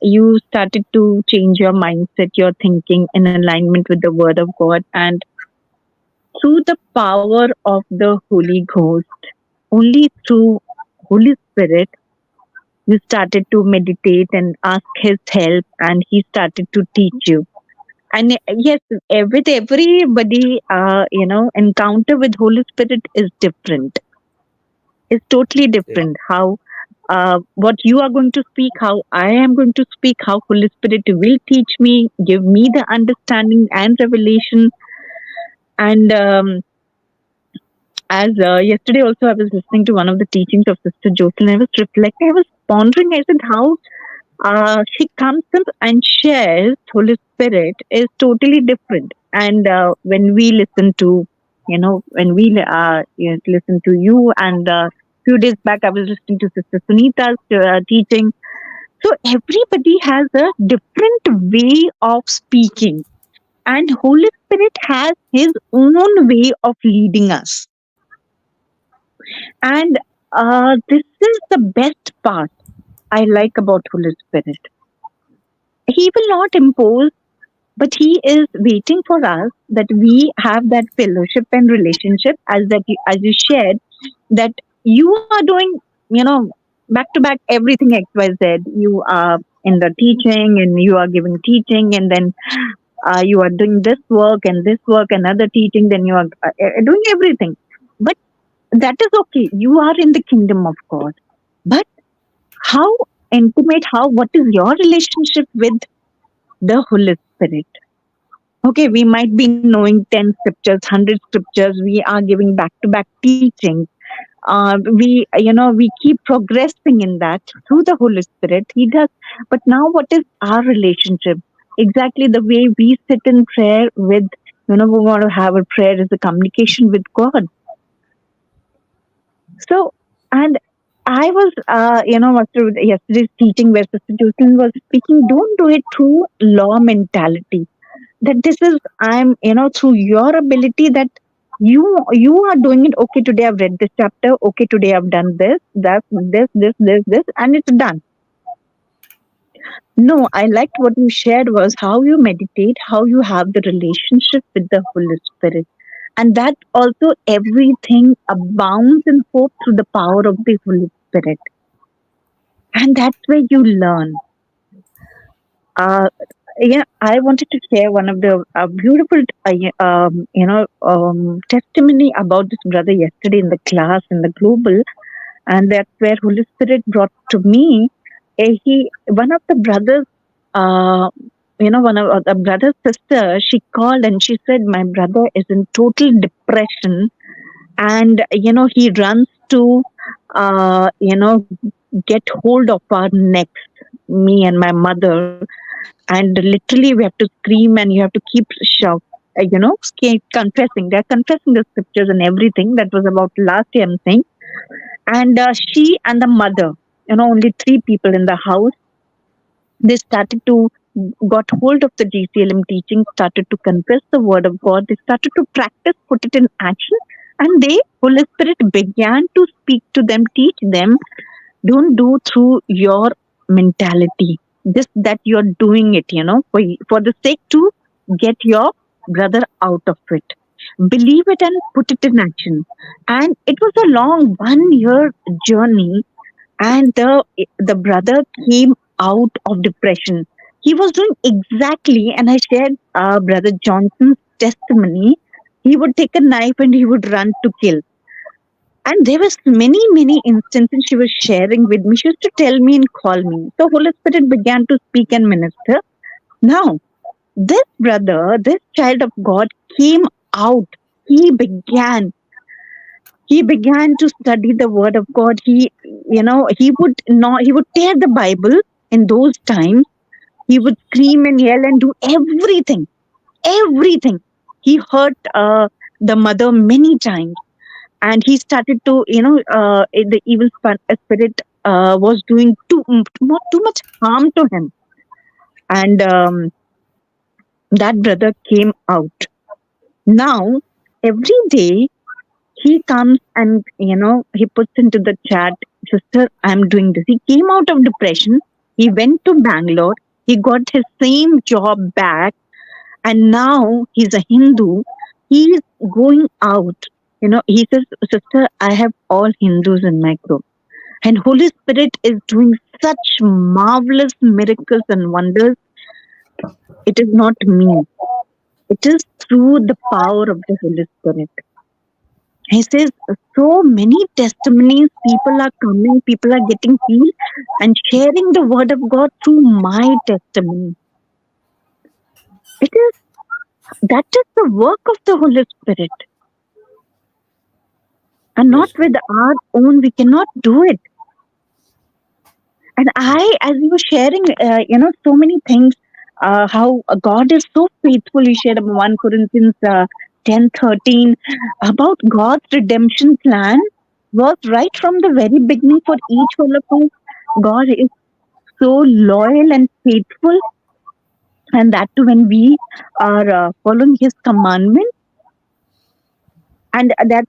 you started to change your mindset, your thinking in alignment with the Word of God, and through the power of the Holy Ghost, only through Holy Spirit, you started to meditate and ask His help, and He started to teach you. And yes, with everybody, encounter with Holy Spirit is different. It's totally Yes. different. How what you are going to speak, how I am going to speak, how Holy Spirit will teach me, give me the understanding and revelation. And as yesterday also, I was listening to one of the teachings of Sister Jocelyn. I was reflecting. I was pondering. I said, how she comes up and shares Holy Spirit is totally different. And when we listen to, when we listen to you, and few days back I was listening to Sister Sunita's teaching. So everybody has a different way of speaking, and Holy Spirit has His own way of leading us. And this is the best part I like about Holy Spirit. He will not impose, but he is waiting for us that we have that fellowship and relationship, as you shared, that you are doing, you know back to back everything XYZ. You are in the teaching, and you are giving teaching, and then you are doing this work and this work, another teaching, then you are doing everything. But that is okay, you are in the kingdom of God. But how intimate, how what is your relationship with the Holy Spirit? Okay, we might be knowing 10 scriptures, 100 scriptures. We are giving back to back teachings. We keep progressing in that through the Holy Spirit. He does. But now, what is our relationship? Exactly the way we sit in prayer with, we want to have a prayer is a communication with God. So, and I was, after yesterday's teaching where Sister Jocelyn was speaking, don't do it through law mentality. That this is, I'm, through your ability that you are doing it. Okay, today I've read this chapter. Okay, today I've done this, that, this, and it's done. No, I liked what you shared was how you meditate, how you have the relationship with the Holy Spirit. And that also everything abounds in hope through the power of the Holy Spirit. And that's where you learn. Uh, I wanted to share one of the beautiful, testimony about this brother yesterday in the class in the global, and that's where Holy Spirit brought to me. One of the brothers, uh, one of the brother's sister, she called and she said, "My brother is in total depression, and he runs to, get hold of our necks, me and my mother." And literally we have to scream and you have to keep shout, confessing. They're confessing the scriptures and everything. That was about last year, I'm saying. And she and the mother, only three people in the house, they started to got hold of the JCILM teaching, started to confess the word of God. They started to practice, put it in action, and Holy Spirit began to speak to them, teach them. Don't do through your mentality. Just that you're doing it, for the sake to get your brother out of it. Believe it and put it in action. And it was a long 1 year journey, and the brother came out of depression. He was doing exactly, and I shared Brother Johnson's testimony. He would take a knife and he would run to kill. And there was many instances she was sharing with me. She used to tell me and call me. So Holy Spirit began to speak and minister. Now, this brother, this child of God came out. He began. He began to study the word of God. He would tear the Bible in those times. He would scream and yell and do everything. Everything. He hurt the mother many times. And he started to, the evil spirit was doing too much harm to him. And that brother came out. Now, every day he comes and, he puts into the chat, "Sister, I'm doing this." He came out of depression. He went to Bangalore. He got his same job back. And now he's a Hindu. He's going out. He says, "Sister, I have all Hindus in my group." And Holy Spirit is doing such marvelous miracles and wonders. It is not me. It is through the power of the Holy Spirit. He says, so many testimonies, people are coming, people are getting healed and sharing the word of God through my testimony. That is the work of the Holy Spirit. And not with our own, we cannot do it. And as you were sharing, so many things, how God is so faithful. You shared 1 Corinthians 10:13 about God's redemption plan was right from the very beginning for each one of us. God is so loyal and faithful, and that too when we are following His commandment. And that,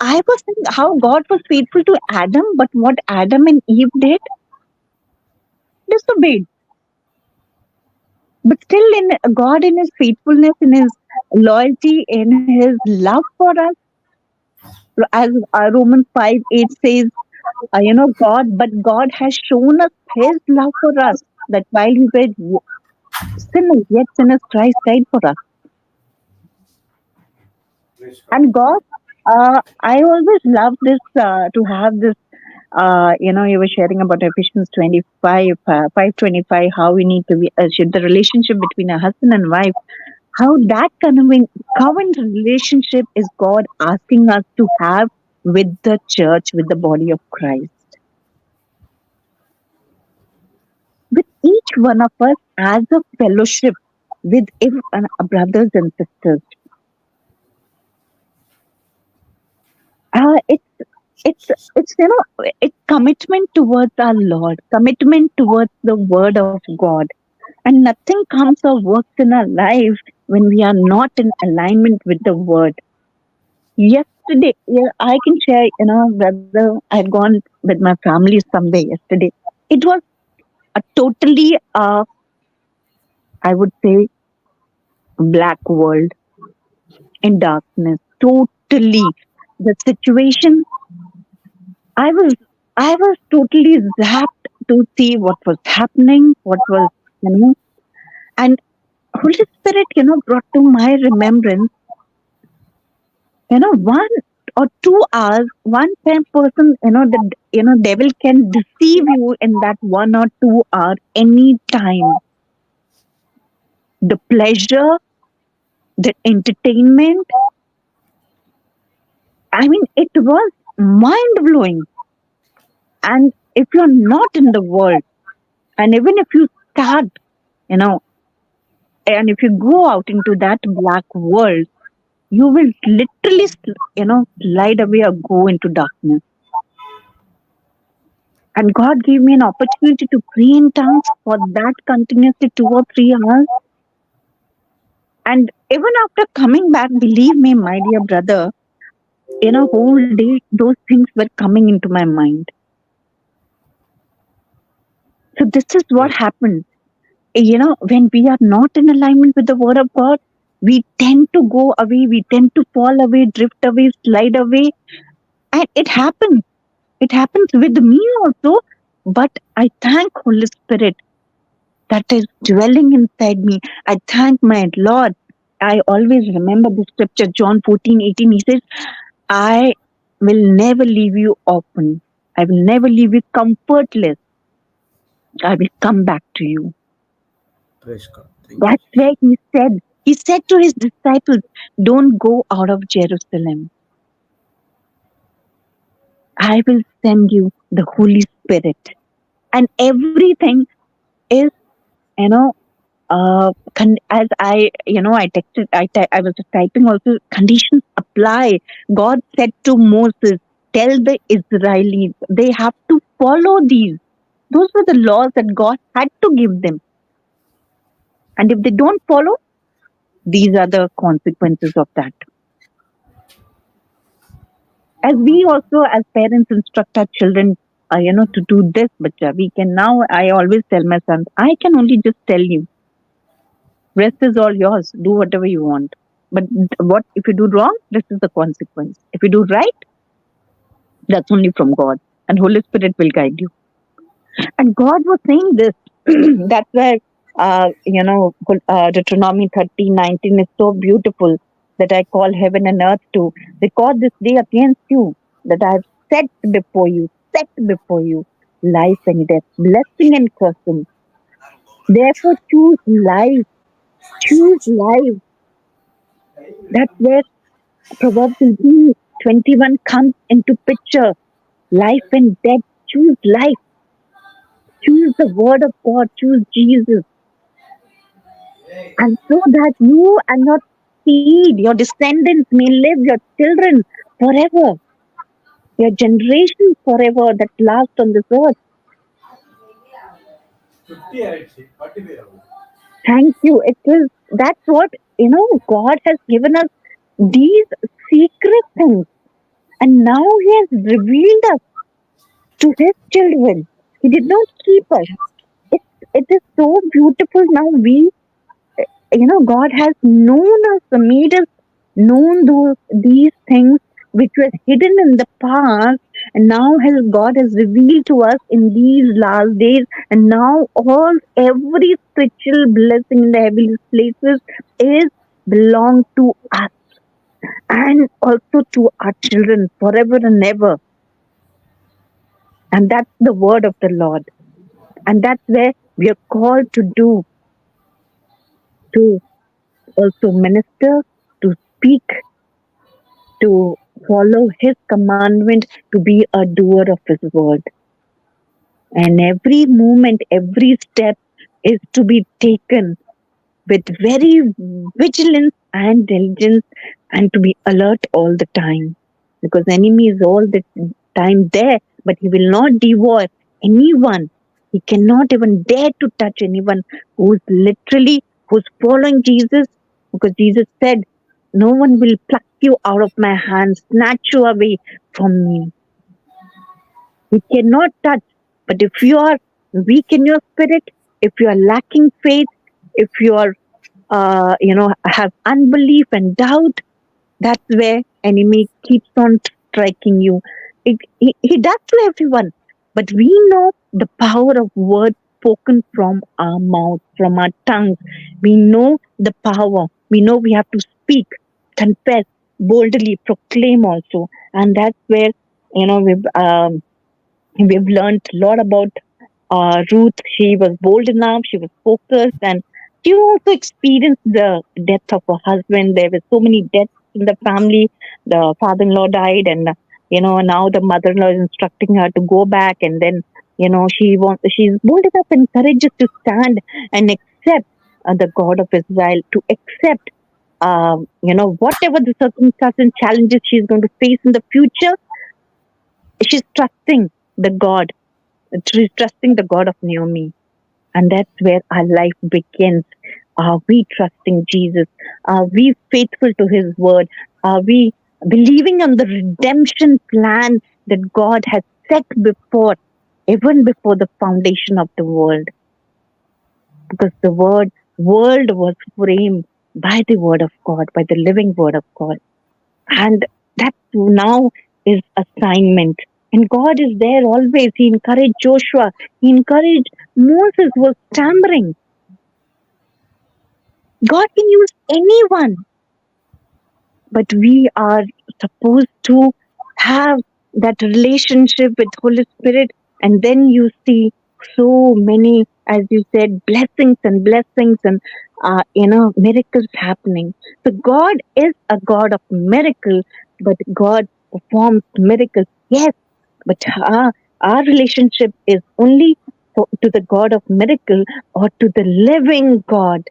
I was thinking how God was faithful to Adam, but what Adam and Eve did, disobeyed. But still, in God, in His faithfulness, in His loyalty, in His love for us, as Romans 5:8 says, but God has shown us His love for us, that while we were sinners, yet sinners, Christ died for us. And God, I always love this, to have this, you were sharing about Ephesians 25, 5:25, how we need to be, the relationship between a husband and wife. how that current relationship is God asking us to have with the church, with the body of Christ, with each one of us as a fellowship with brothers and sisters. It's it's commitment towards our Lord, commitment towards the Word of God, and nothing comes or works in our life when we are not in alignment with the Word. Yesterday, yeah, I can share, whether I had gone with my family someday yesterday. It was a totally, I would say, black world in darkness. Totally. The situation, I was, I was totally zapped to see what was happening, what was, you know, and Holy Spirit, brought to my remembrance, 1 or 2 hours, one time person, devil can deceive you in that 1 or 2 hour any time. The pleasure, the entertainment, I mean, it was mind blowing. And if you're not in the world, and even if you start, you know, and if you go out into that black world, you will literally, slide away or go into darkness. And God gave me an opportunity to pray in tongues for that continuously 2 or 3 hours. And even after coming back, believe me, my dear brother, whole day those things were coming into my mind. So this is what Yes. happened. When we are not in alignment with the word of God, we tend to go away, we tend to fall away, drift away, slide away. And it happens. It happens with me also. But I thank Holy Spirit that is dwelling inside me. I thank my Lord. I always remember the scripture, John 14:18. He says, I will never leave you orphan. I will never leave you comfortless. I will come back to you. Praise God. Thank you. That's where he said to his disciples, don't go out of Jerusalem. I will send you the Holy Spirit. And everything is, you know, as I texted, I was typing also, conditions apply. God said to Moses, tell the Israelis, they have to follow these. Those were the laws that God had to give them. And if they don't follow, these are the consequences of that. As we also, as parents, instruct our children, to do this, but we can now, I always tell my sons, I can only just tell you, rest is all yours. Do whatever you want. But what if you do wrong? This is the consequence. If you do right, that's only from God, and Holy Spirit will guide you. And God was saying this. That's where, Deuteronomy 30:19 is so beautiful that I call heaven and earth to record this day against you, that I have set before you life and death, blessing and cursing. Therefore, choose life. That's where Proverbs 18:21 comes into picture. Life and death. Choose life. Choose the word of God. Choose Jesus. And so that you and your seed, your descendants may live, your children forever, your generations forever that last on this earth. Thank you. It is that's what God has given us these secret things, and now He has revealed us to His children. He did not keep us. It it is so beautiful now. God has known us, made us known these things which were hidden in the past, and now God has revealed to us in these last days, and now every spiritual blessing in the heavenly places is belong to us and also to our children forever and ever. And that's the word of the Lord. And that's where we are called to do, to also minister, to speak, to follow His commandment, to be a doer of His word. And every moment, every step is to be taken with very vigilance and diligence, and to be alert all the time, because enemy is all the time there, but he will not devour anyone. He cannot even dare to touch anyone who's following Jesus, because Jesus said, no one will pluck you out of my hand, snatch you away from me. He cannot touch. But if you are weak in your spirit, if you are lacking faith, if you are have unbelief and doubt, that's where enemy keeps on striking you. He does to everyone, but we know the power of words spoken from our mouth, from our tongues. We know the power. We know we have to speak, confess, boldly proclaim also. And that's where, we've learned a lot about Ruth. She was bold enough, she was focused, and she also experienced the death of her husband. There were so many deaths in the family. The father-in-law died, and now the mother-in-law is instructing her to go back, and then she's bold enough and courageous to stand and accept the God of Israel, to accept whatever the circumstances and challenges she's going to face in the future. She's trusting the God. She's trusting the God of Naomi. And that's where our life begins. Are we trusting Jesus? Are we faithful to His word? Are we believing on the redemption plan that God has set before, even before the foundation of the world? Because the world was framed by the word of God, by the living word of God. And that now is assignment. And God is there always. He encouraged Joshua. He encouraged Moses, who was stammering. God can use anyone, but we are supposed to have that relationship with Holy Spirit. And then you see so many, as you said, blessings and miracles happening. So God is a God of miracles, but God performs miracles, yes, but our relationship is only to the God of miracle, or to the living God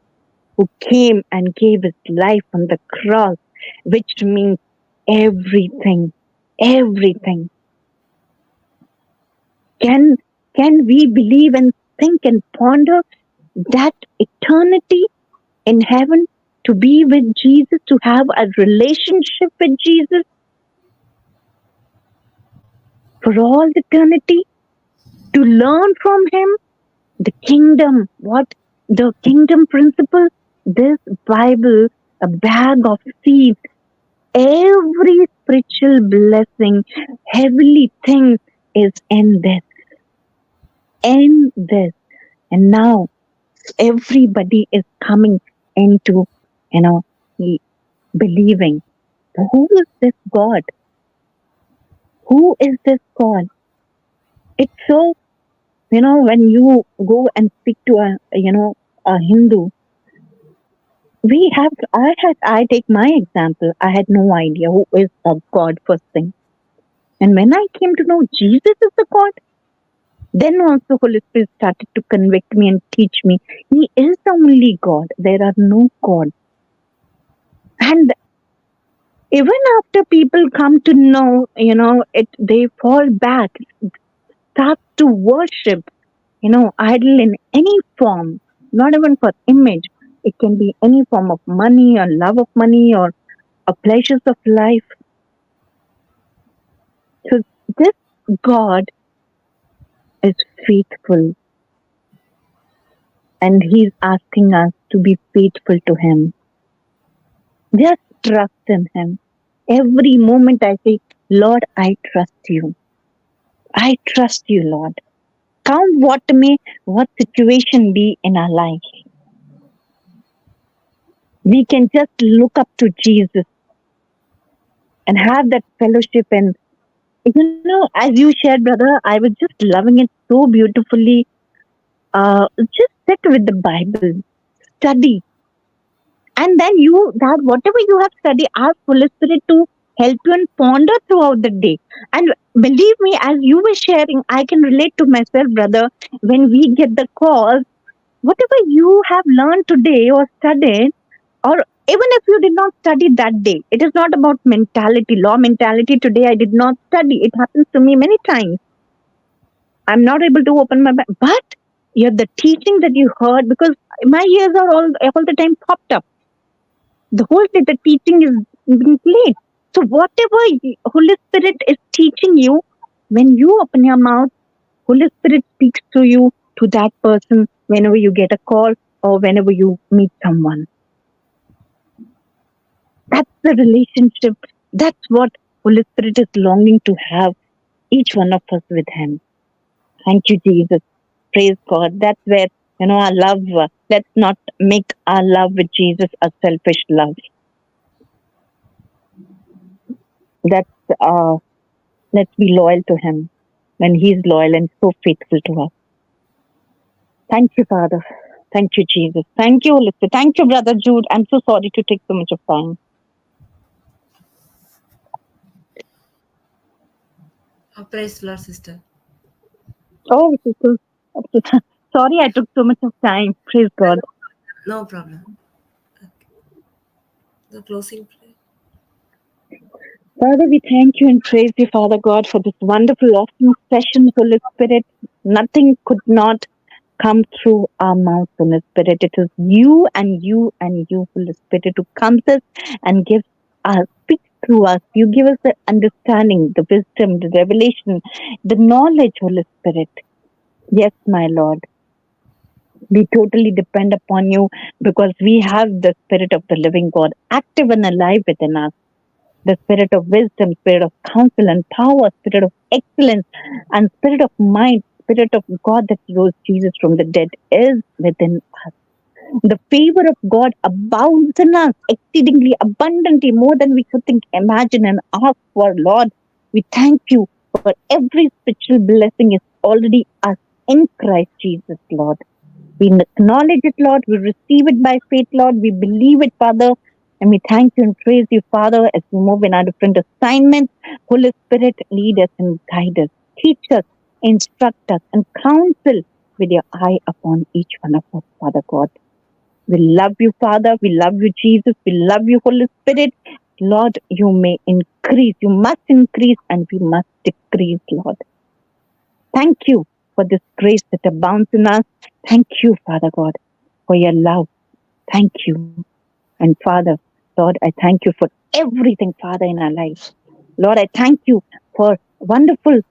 who came and gave His life on the cross, which means everything, everything. Can we believe and think and ponder that eternity in heaven, to be with Jesus, to have a relationship with Jesus for all eternity, to learn from Him? The kingdom, what? The kingdom principle, this Bible, a bag of seeds, every spiritual blessing, heavenly thing is in this. And now everybody is coming into, believing. Who is this God? Who is this God? It's so, when you go and speak to a Hindu, I take my example. I had no idea who is a God first thing. And when I came to know Jesus is the God, then also Holy Spirit started to convict me and teach me. He is the only God. There are no gods. And even after people come to know, they fall back, start to worship, idol in any form, not even for image. It can be any form of money or love of money or pleasures of life. So this God is faithful, and He's asking us to be faithful to Him. Just trust in Him. Every moment I say, Lord, I trust you. I trust you, Lord. Count what situation be in our life. We can just look up to Jesus and have that fellowship. And, as you shared, brother, I was just loving it so beautifully. Just sit with the Bible, study, And then that whatever you have studied, ask Holy Spirit to help you and ponder throughout the day. And believe me, as you were sharing, I can relate to myself, brother. When we get the calls, whatever you have learned today or studied, or even if you did not study that day, it is not about mentality, law mentality. Today I did not study. It happens to me many times. I'm not able to open my mind. But the teaching that you heard, because my ears are all the time popped up. The whole day the teaching is being played. So whatever Holy Spirit is teaching you, when you open your mouth, Holy Spirit speaks to you, to that person, whenever you get a call or whenever you meet someone. That's the relationship. That's what Holy Spirit is longing to have, each one of us with Him. Thank you, Jesus. Praise God. That's where, our love, let's not make our love with Jesus a selfish love. That's, let's be loyal to Him when He's loyal and so faithful to us. Thank you, Father. Thank you, Jesus. Thank you, Holy Spirit. Thank you, Brother Jude. I'm so sorry to take so much of time. Praise the Lord, sister. Oh, sister. Sorry I took so much of time. Praise God. No problem. Okay. The closing prayer. Father, we thank you and praise you, Father God, for this wonderful awesome session, Holy Spirit. Nothing could not come through our mouth, Holy Spirit. It is you and you and you, Holy Spirit, who comes us and gives us, speaks through us. You give us the understanding, the wisdom, the revelation, the knowledge, Holy Spirit. Yes, my Lord. We totally depend upon you because we have the Spirit of the living God active and alive within us. The Spirit of wisdom, Spirit of counsel and power, Spirit of excellence, and Spirit of might, Spirit of God that rose Jesus from the dead is within us. The favor of God abounds in us exceedingly abundantly, more than we could think, imagine, and ask for. Lord, we thank you for every spiritual blessing is already us in Christ Jesus, Lord. We acknowledge it, Lord. We receive it by faith, Lord. We believe it, Father. And we thank you and praise you, Father, as we move in our different assignments. Holy Spirit, lead us and guide us. Teach us, instruct us, and counsel with your eye upon each one of us, Father God. We love you, Father. We love you, Jesus. We love you, Holy Spirit. Lord, you may increase. You must increase and we must decrease, Lord. Thank you for this grace that abounds in us. Thank you, Father God, for your love. Thank you. And Father, Lord, I thank you for everything, Father, in our lives. Lord, I thank you for wonderful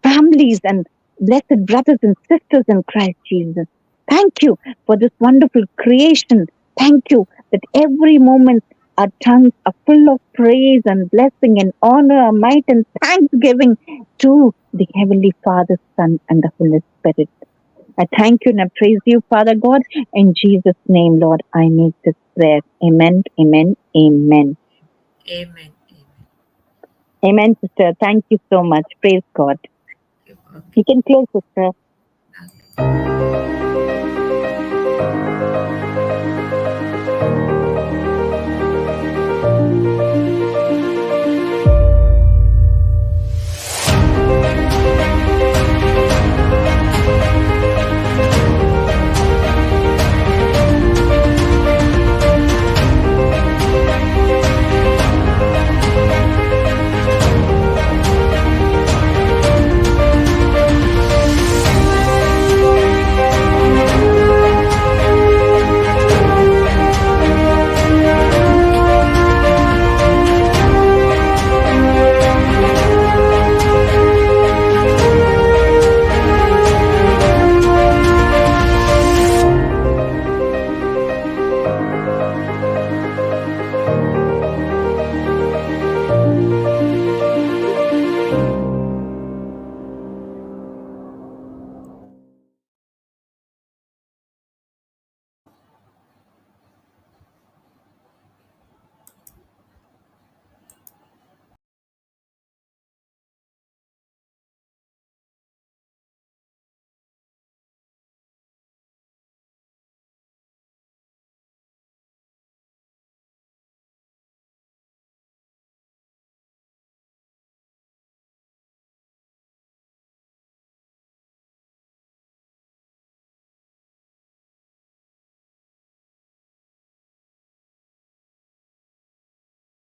families and blessed brothers and sisters in Christ Jesus. Thank you for this wonderful creation. Thank you that every moment our tongues are full of praise and blessing and honor, might and thanksgiving to the Heavenly Father, Son, and the Holy Spirit. I thank you and I praise you, Father God. In Jesus' name, Lord, I make this prayer. Amen, amen, amen. Amen. Amen, sister. Thank you so much. Praise God. Okay. You can close, sister. Okay.